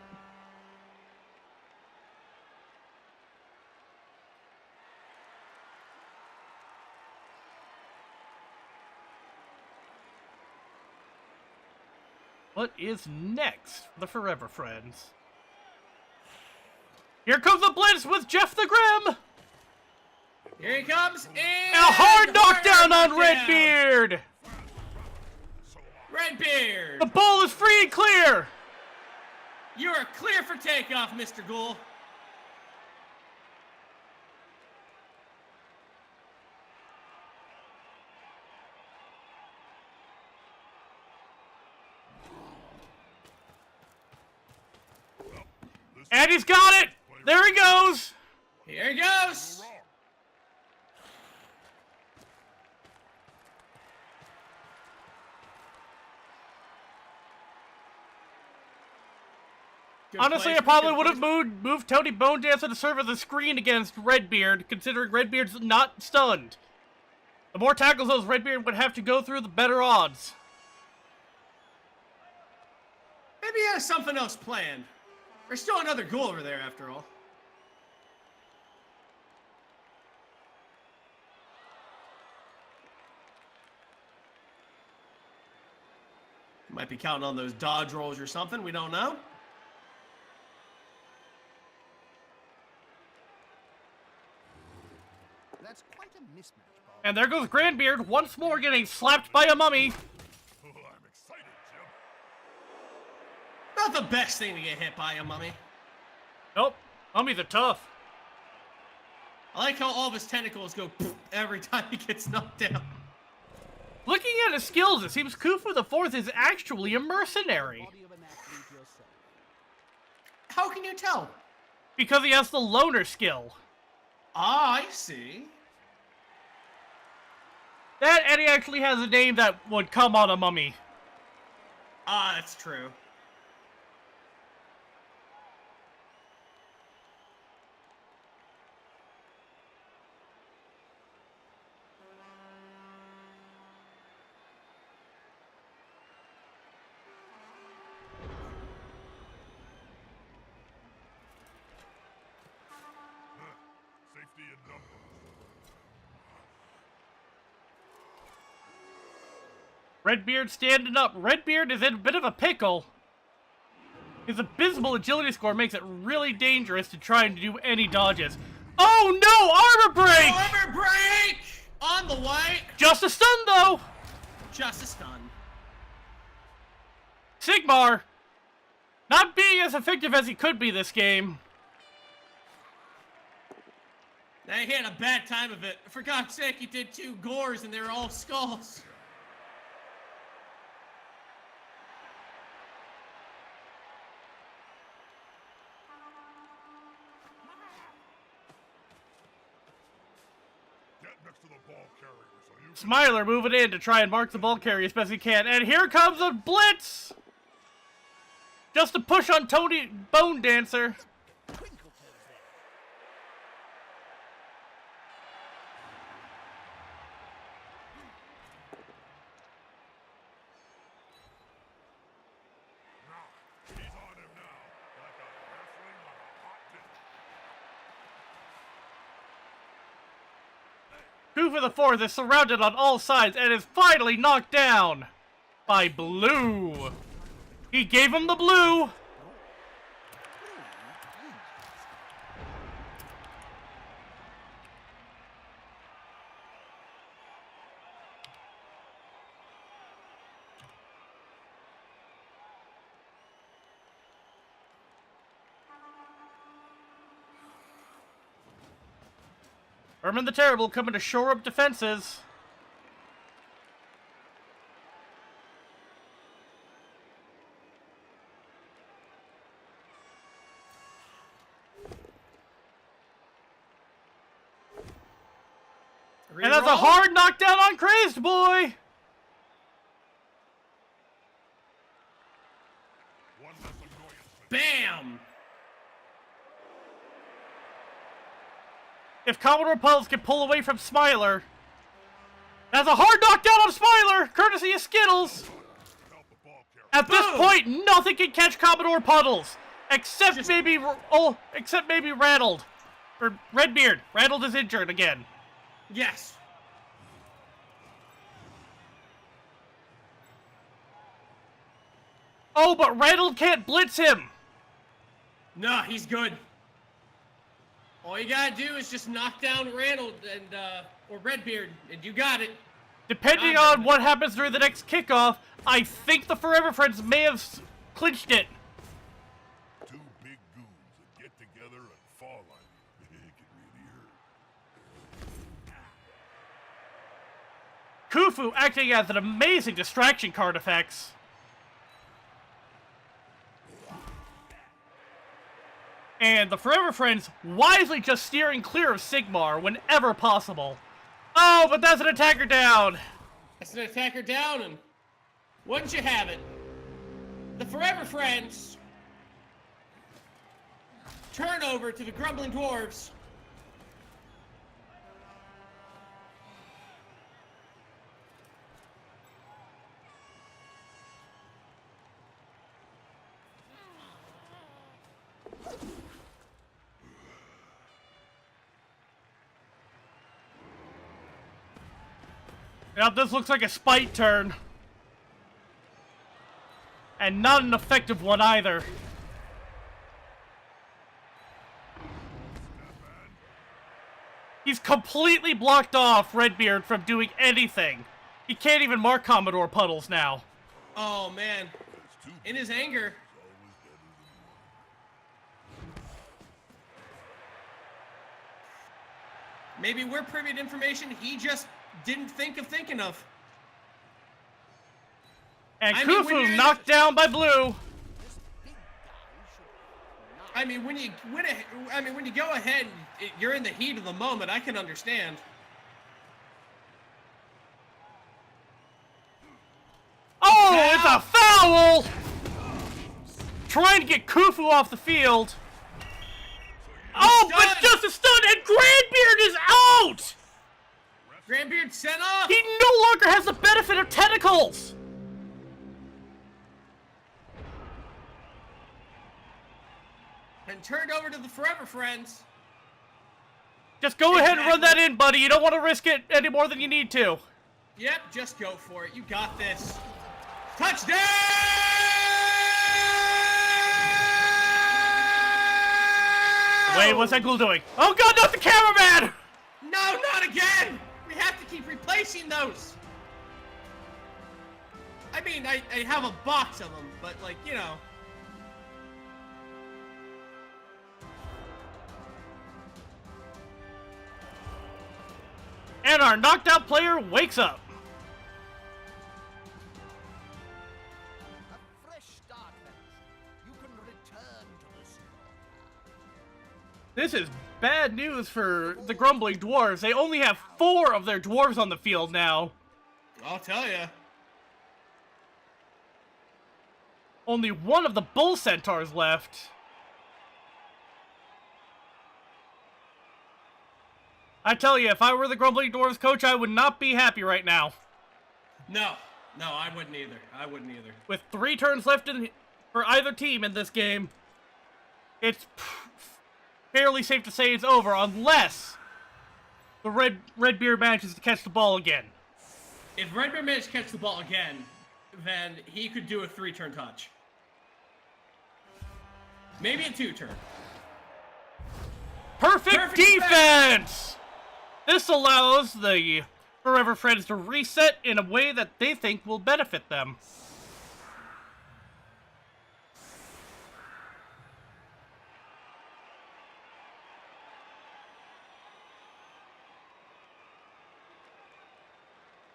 What is next for the Forever Friends? Here comes the Blitz with Jeff the Grim! Here he comes, and A hard knockdown on Redbeard! Redbeard! The ball is free and clear! You are clear for takeoff, Mr. Ghoul. And he's got it! There he goes! Here he goes! Good Honestly, place, I probably good would have place. moved Tony Bone Dancer to serve as a screen against Redbeard, considering Redbeard's not stunned. The more tackles those Redbeard would have to go through, the better odds. Maybe he has something else planned. There's still another ghoul over there, after all. Might be counting on those dodge rolls or something. We don't know. That's quite a mismatch, Bob. And there goes Grandbeard, once more getting slapped by a mummy. Oh, I'm excited, Jim. Not the best thing to get hit by a mummy. Nope, mummies are tough. I like how all of his tentacles go poof every time he gets knocked down. Looking at his skills, it seems Khufu the Fourth is actually a mercenary. Body of an athlete yourself. How can you tell? Because he has the loner skill. Ah, I see. That, and he actually has a name that would come on a mummy. Ah, that's true. Safety in numbers. Redbeard standing up. Redbeard is in a bit of a pickle. His abysmal agility score makes it really dangerous to try and do any dodges. Oh no! Armor break! Armor break! On the way! Just a stun though! Just a stun. Sigmar, not being as effective as he could be this game. Now he had a bad time of it. For God's sake, he did 2 gores and they were all skulls. Smiler moving in to try and mark the ball carrier as best he can. And here comes a blitz! Just to push on Tony Bone Dancer. He's on him now, like a halfling on a hot dinner. Kufa the Fourth is surrounded on all sides and is finally knocked down by Blue. He gave him the blue. Ermin the Terrible coming to shore up defenses. And that's a hard knockdown on Crazed Boy! One less annoyance. Bam! If Commodore Puddles can pull away from Smiler. That's a hard knockdown on Smiler, courtesy of Skittles. Help the ball carrier. At this Boom! point, nothing can catch Commodore Puddles. Except maybe Rattled. Or Redbeard. Rattled is injured again. Yes. Oh, but Rattled can't blitz him. No, he's good. All you gotta do is just knock down Randall and or Redbeard, and you got it. Depending on what happens during the next kickoff, I think the Forever Friends may have clinched it. Two big goons that get together and fall on you. It can really hurt. Khufu acting as an amazing distraction card effects. And the Forever Friends wisely just steering clear of Sigmar whenever possible. Oh, but that's an attacker down. That's an attacker down, and wouldn't you have it? The Forever Friends turn over to the Grumbling Dwarves. Now this looks like a spite turn. And not an effective one either. He's completely blocked off Redbeard from doing anything. He can't even mark Commodore Puddles now. Oh man, in his anger. Maybe we're privy to information he just didn't think of thinking of. And I mean, when Khufu you're- knocked down by Blue. I mean, when you go ahead, you're in the heat of the moment. I can understand. Oh, it's a foul! Trying to get Khufu off the field. Oh, but stunned. just a stun, and Grandbeard is out! Grandbeard sent off. He no longer has the benefit of tentacles! And turned over to the Forever Friends. Just go ahead and run that in, buddy. You don't want to risk it any more than you need to. Yep, just go for it. You got this. Touchdown! Wait, what's that ghoul doing? Oh god, not the cameraman! No, not again! We have to keep replacing those. I mean, I have a box of them, but like, you know. And our knocked out player wakes up. A fresh start, fellas. You can return to the store. This is bad news for the Grumbling Dwarves. They only have 4 of their dwarves on the field now. I'll tell ya. Only 1 of the Bull Centaurs left. I tell you, if I were the Grumbling Dwarves coach, I would not be happy right now. No, I wouldn't either. With 3 turns left for either team in this game, it's fairly safe to say it's over unless the Redbeard manages to catch the ball again. If Redbeard manages to catch the ball again, then he could do a 3-turn touch. Maybe a 2-turn. Perfect defense! This allows the Forever Friends to reset in a way that they think will benefit them.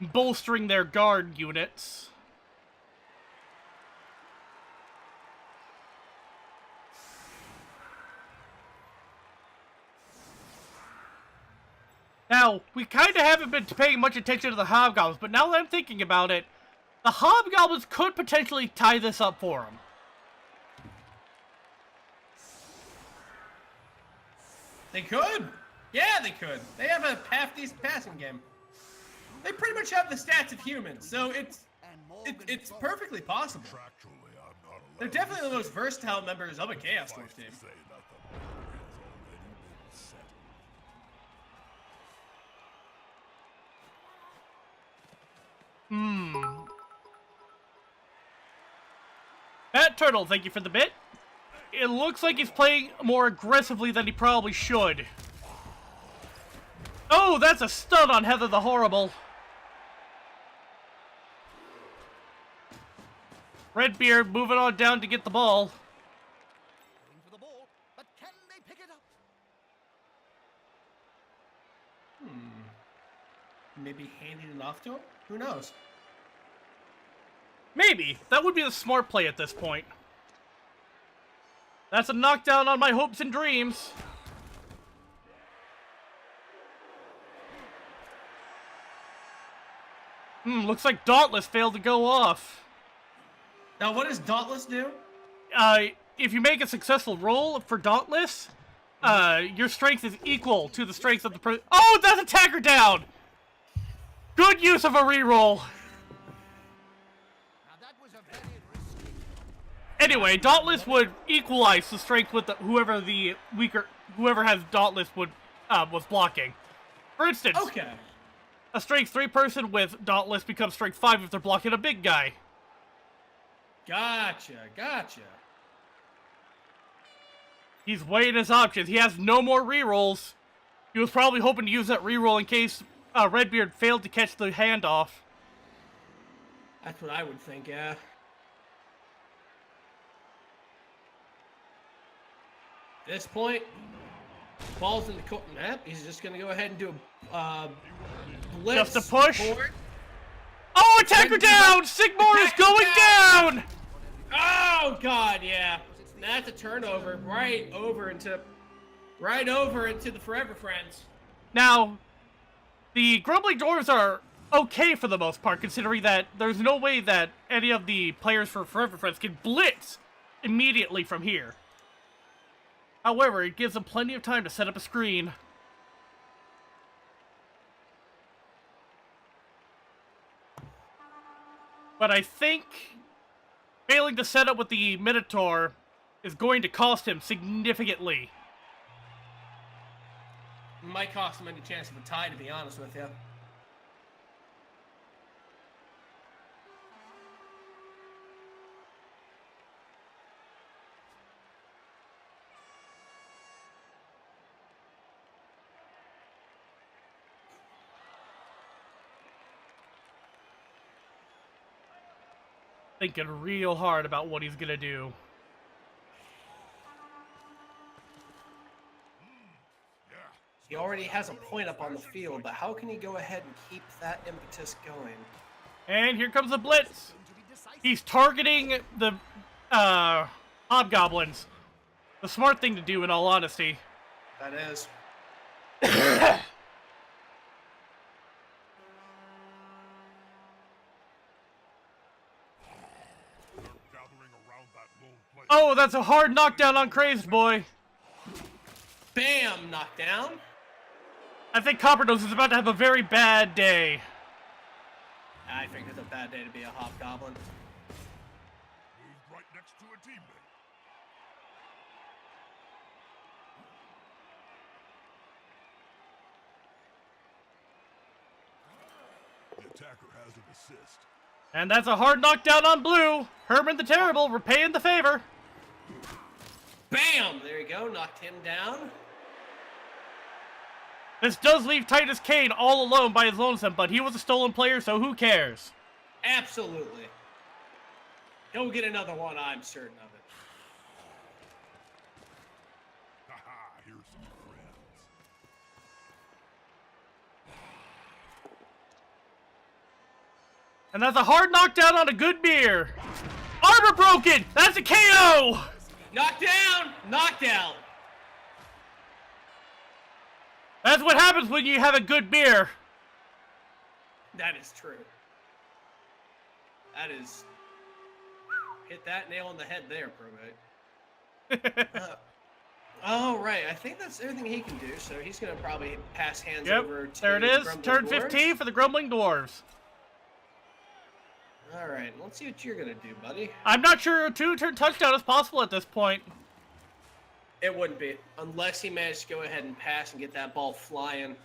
Bolstering their guard units. Now, we kind of haven't been paying much attention to the Hobgoblins, but now that I'm thinking about it, the Hobgoblins could potentially tie this up for them. They could. Yeah, they could. They have a half-decent passing game. They pretty much have the stats of humans, so it's perfectly possible. Contractually, I'm not allowed They're definitely the most versatile members of a Chaos Dwarf team. to say that the matter has already been settled. Matt Turtle, thank you for the bit. It looks like he's playing more aggressively than he probably should. Oh, that's a stun on Heather the Horrible. Redbeard moving on down to get the ball. Going for the ball, but can they pick it up? Maybe handing it off to him? Who knows? Maybe. That would be the smart play at this point. That's a knockdown on my hopes and dreams. Looks like Dauntless failed to go off. Now, what does Dauntless do? If you make a successful roll for Dauntless, your strength is equal to the strength of the person. Oh, that's attacker down! Good use of a reroll. Now that was a very risky. Anyway, Dauntless would equalize the strength with whoever has Dauntless was blocking. For instance, Okay. a strength 3 person with Dauntless becomes strength 5 if they're blocking a big guy. Gotcha. He's weighing his options. He has no more rerolls. He was probably hoping to use that reroll in case Redbeard failed to catch the handoff. That's what I would think, yeah. At this point, ball's in the court map. He's just going to go ahead and do a blitz. Just a push. forward. Oh, attacker down! Sigmar is going down! Oh, God, yeah. That's a turnover right over into the Forever Friends. Now, the Grumbling Dwarves are okay for the most part, considering that there's no way that any of the players for Forever Friends can blitz immediately from here. However, it gives them plenty of time to set up a screen. But I think failing to set up with the Minotaur is going to cost him significantly. Might cost him any chance of a tie, to be honest with you. Thinking real hard about what he's gonna do. He already has a point up on the field, but how can he go ahead and keep that impetus going? And here comes the blitz. He's targeting the Hobgoblins. The smart thing to do, in all honesty. That is. Gathering around that lone place. Oh, that's a hard knockdown on Crazed Boy. Bam! Knockdown. I think Coppernose is about to have a very bad day. I think it's a bad day to be a hobgoblin. Moved right next to a teammate. The attacker has an assist. And that's a hard knockdown on Blue. Herman the Terrible repaying the favor. Bam! There you go. Knocked him down. This does leave Titus Kane all alone by his lonesome, but he was a stolen player, so who cares? Absolutely. He'll get another one, I'm certain of it. Haha, here's some friends. And that's a hard knockdown on a good beer. Armor broken! That's a KO! Knockdown! Knockdown! That's what happens when you have a good beer. That is true. That is... Hit that nail on the head there, Probate. Oh, right. I think that's everything he can do, so he's going to probably pass hands over to there it the is. Grumbling Turn Dwarves. 15 for the Grumbling Dwarves. All right, let's see what you're going to do, buddy. I'm not sure a two-turn touchdown is possible at this point. It wouldn't be, unless he managed to go ahead and pass and get that ball flying.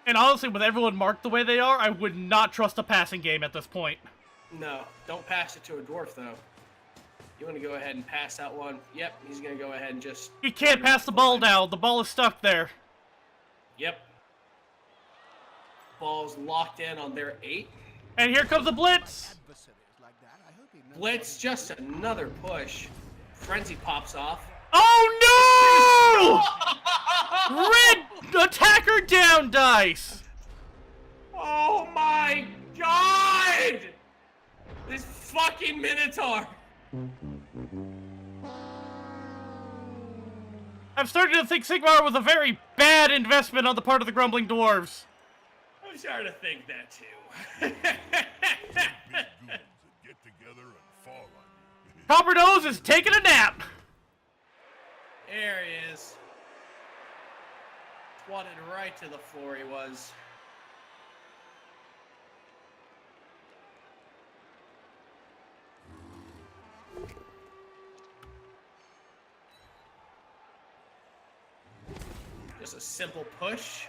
And honestly, with everyone marked the way they are, I would not trust a passing game at this point. No, don't pass it to a dwarf, though. You want to go ahead and pass that one? Yep, he's going to go ahead and just... He can't pass the ball now. The ball is stuck there. Yep. Ball's locked in on their 8. And here comes the blitz. Adversaries like that, I hope he knows Blitz, just another push. Frenzy pops off. Oh no! Red attacker down dice. Oh my god! This fucking Minotaur! I'm starting to think Sigmar was a very bad investment on the part of the Grumbling Dwarves. I'm starting to think that too. Big goons that get together and fall on you. Coppernose is taking a nap. There he is. Swatted right to the floor he was. Just a simple push.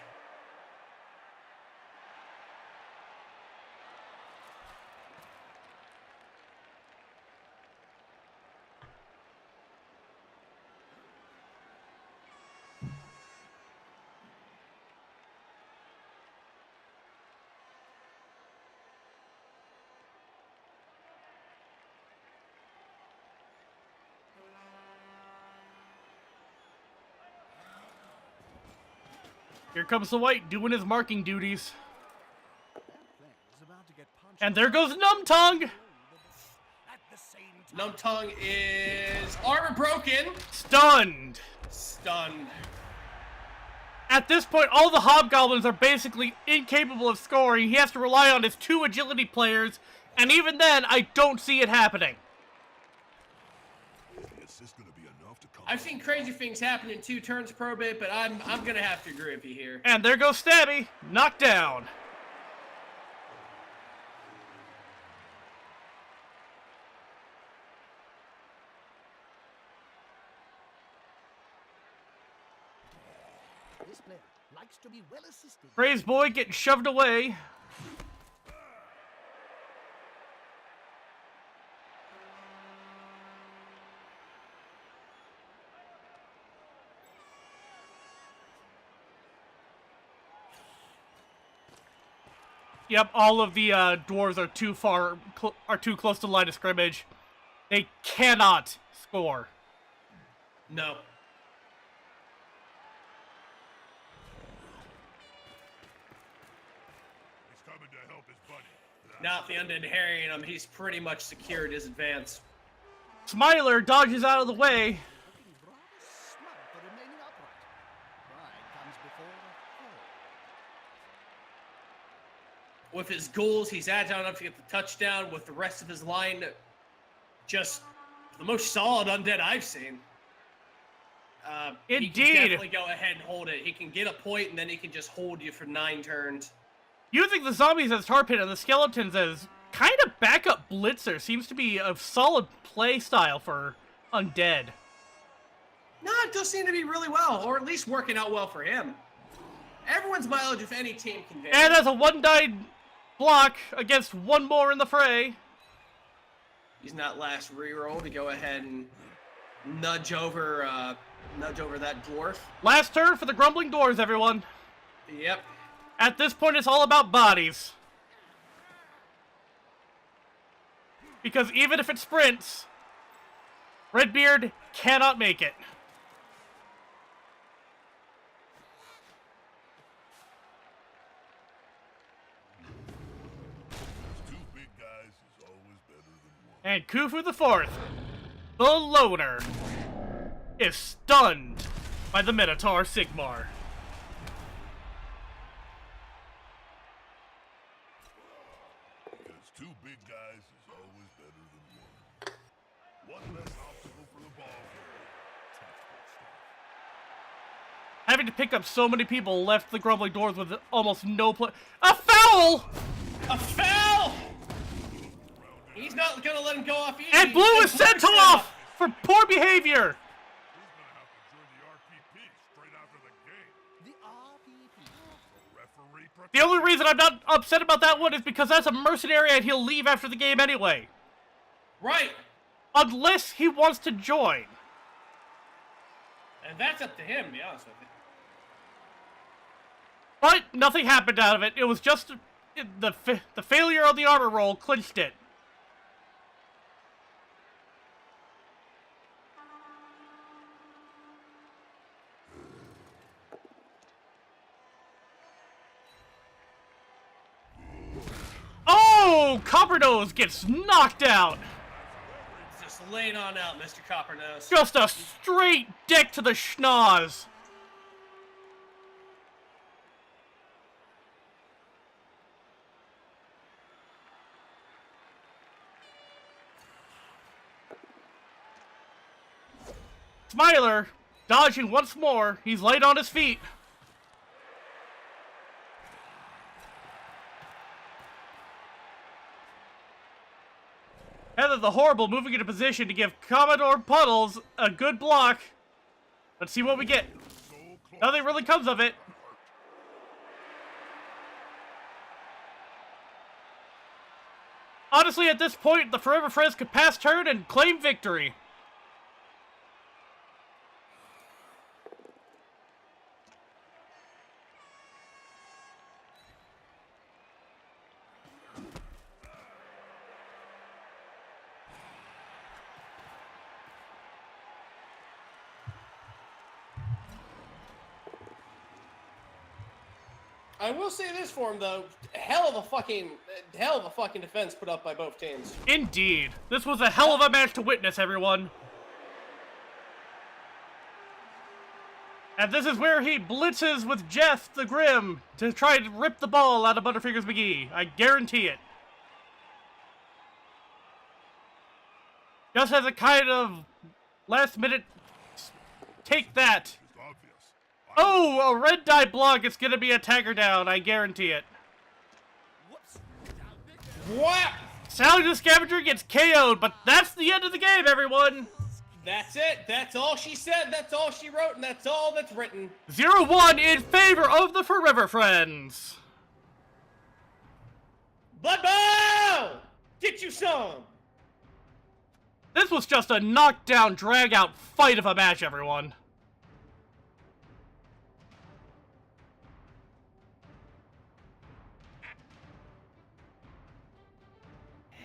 Here comes the White doing his marking duties. that player is about to get punched And there goes Numtongue. at the same time. Numtongue is armor broken. Stunned. Stunned. At this point, all the Hobgoblins are basically incapable of scoring. He has to rely on his 2 agility players, and even then, I don't see it happening. Is this gonna be enough to come? I've seen crazy things happen in 2 turns, Probate, but I'm gonna have to agree with you here. And there goes Stabby, knocked down. This player likes to be well assisted. Crazed Boy getting shoved away. Yep, all of the dwarves are too close to the line of scrimmage. They cannot score. No. He's coming to help his buddy. Now if the undead harrying him, he's pretty much secured his advance. Smiler dodges out of the way. with his goals, he's agile enough to get the touchdown. With the rest of his line, just the most solid undead I've seen. He Indeed. can definitely go ahead and hold it. He can get a point, and then he can just hold you for 9 turns. Using the zombies as tar pit and the skeletons as kind of backup blitzer seems to be a solid play style for undead. No, it does seem to be really well, or at least working out well for him. Everyone's mileage, if any team can vary. And as a 1-die block against one more in the fray. Using that last reroll to go ahead and nudge over that dwarf. Last turn for the Grumbling Dwarves, everyone. Yep. At this point, it's all about bodies. Because even if it sprints, Redbeard cannot make it. Two big guys is always better than one. And Khufu the Fourth, the loner, is stunned by the Minotaur Sigmar. Because two big guys is always better than one. One less obstacle for the ball carrier. Tactical stuff. Having to pick up so many people left the Grumbling Dwarves with almost no play. A foul! A foul! He's not gonna let him go off easy. And blew his He's sentinel off for poor behavior. He's gonna have to join the RPP straight after the game. The RPP. Referee protect. The only reason I'm not upset about that one is because that's a mercenary and he'll leave after the game anyway. Right. Unless he wants to join. And that's up to him, to be honest with you. But nothing happened out of it. It was just the failure of the armor roll clinched it. Oh, Coppernose gets knocked out. Just lay it on out, Mr. Coppernose. Just a straight deck to the schnoz. Smiler, dodging once more. He's light on his feet. Heather the Horrible moving into position to give Commodore Puddles a good block. Let's see what we get. So close. Nothing really comes of it. Honestly, at this point, the Forever Friends could pass turn and claim victory. I will say this for him though, hell of a fucking defense put up by both teams. Indeed. This was a hell of a match to witness, everyone. And this is where he blitzes with Jeff the Grim to try to rip the ball out of Butterfingers McGee. I guarantee it. Just as a kind of last minute take that. It's obvious. Oh, a red die block. It's gonna be a tagger down. I guarantee it. What? Sally the Scavenger gets KO'd, but that's the end of the game, everyone. That's it. That's all she said. That's all she wrote, and that's all that's written. 0-1 in favor of the Forever Friends. Blood Bowl! Get you some! This was just a knockdown, drag-out fight of a match, everyone.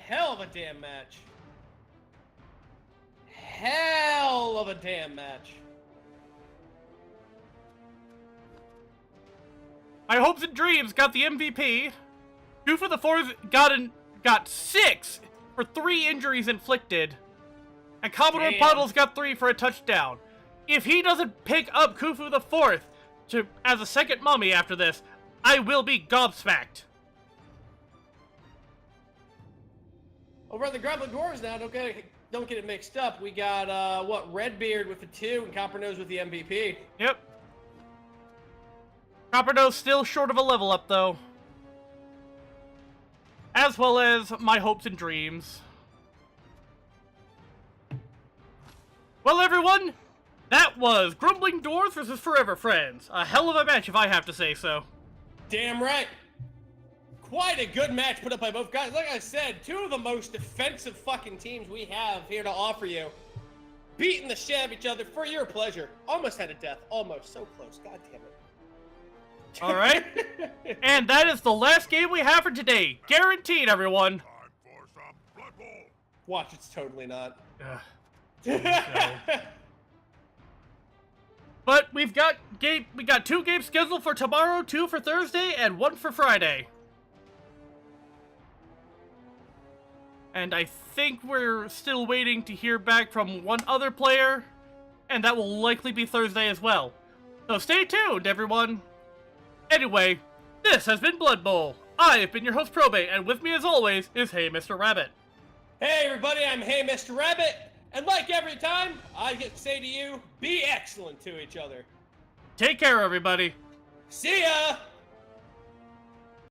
Hell of a damn match. Hell of a damn match. My hopes and dreams got the MVP. Two for the Fourth got 6 for 3 injuries inflicted. And Commodore Damn. Puddles got 3 for a touchdown. If he doesn't pick up Khufu the Fourth as a second mummy after this, I will be gobsmacked. Over on the Grumbling Dwarves now, don't get it mixed up. We got, Redbeard with the 2 and Copper-Nose with the MVP. Yep. Copper-Nose still short of a level up, though. As well as my hopes and dreams. Well, everyone, that was Grumbling Dwarves versus Forever Friends. A hell of a match, if I have to say so. Damn right. Quite a good match put up by both guys. Like I said, 2 of the most defensive fucking teams we have here to offer you. Beating the shit out of each other for your pleasure. Almost had a death. Almost. So close. God damn it. All right. And that is the last game we have for today. Guaranteed, everyone. Time for some Blood Bowl. Watch, it's totally not. But we got 2 games scheduled for tomorrow, 2 for Thursday, and 1 for Friday. And I think we're still waiting to hear back from one other player, and that will likely be Thursday as well. So stay tuned, everyone. Anyway, this has been Blood Bowl. I have been your host, Probate, and with me as always is Hey Mr. Rabbit. Hey everybody, I'm Hey Mr. Rabbit, and like every time, I get to say to you, be excellent to each other. Take care, everybody. See ya!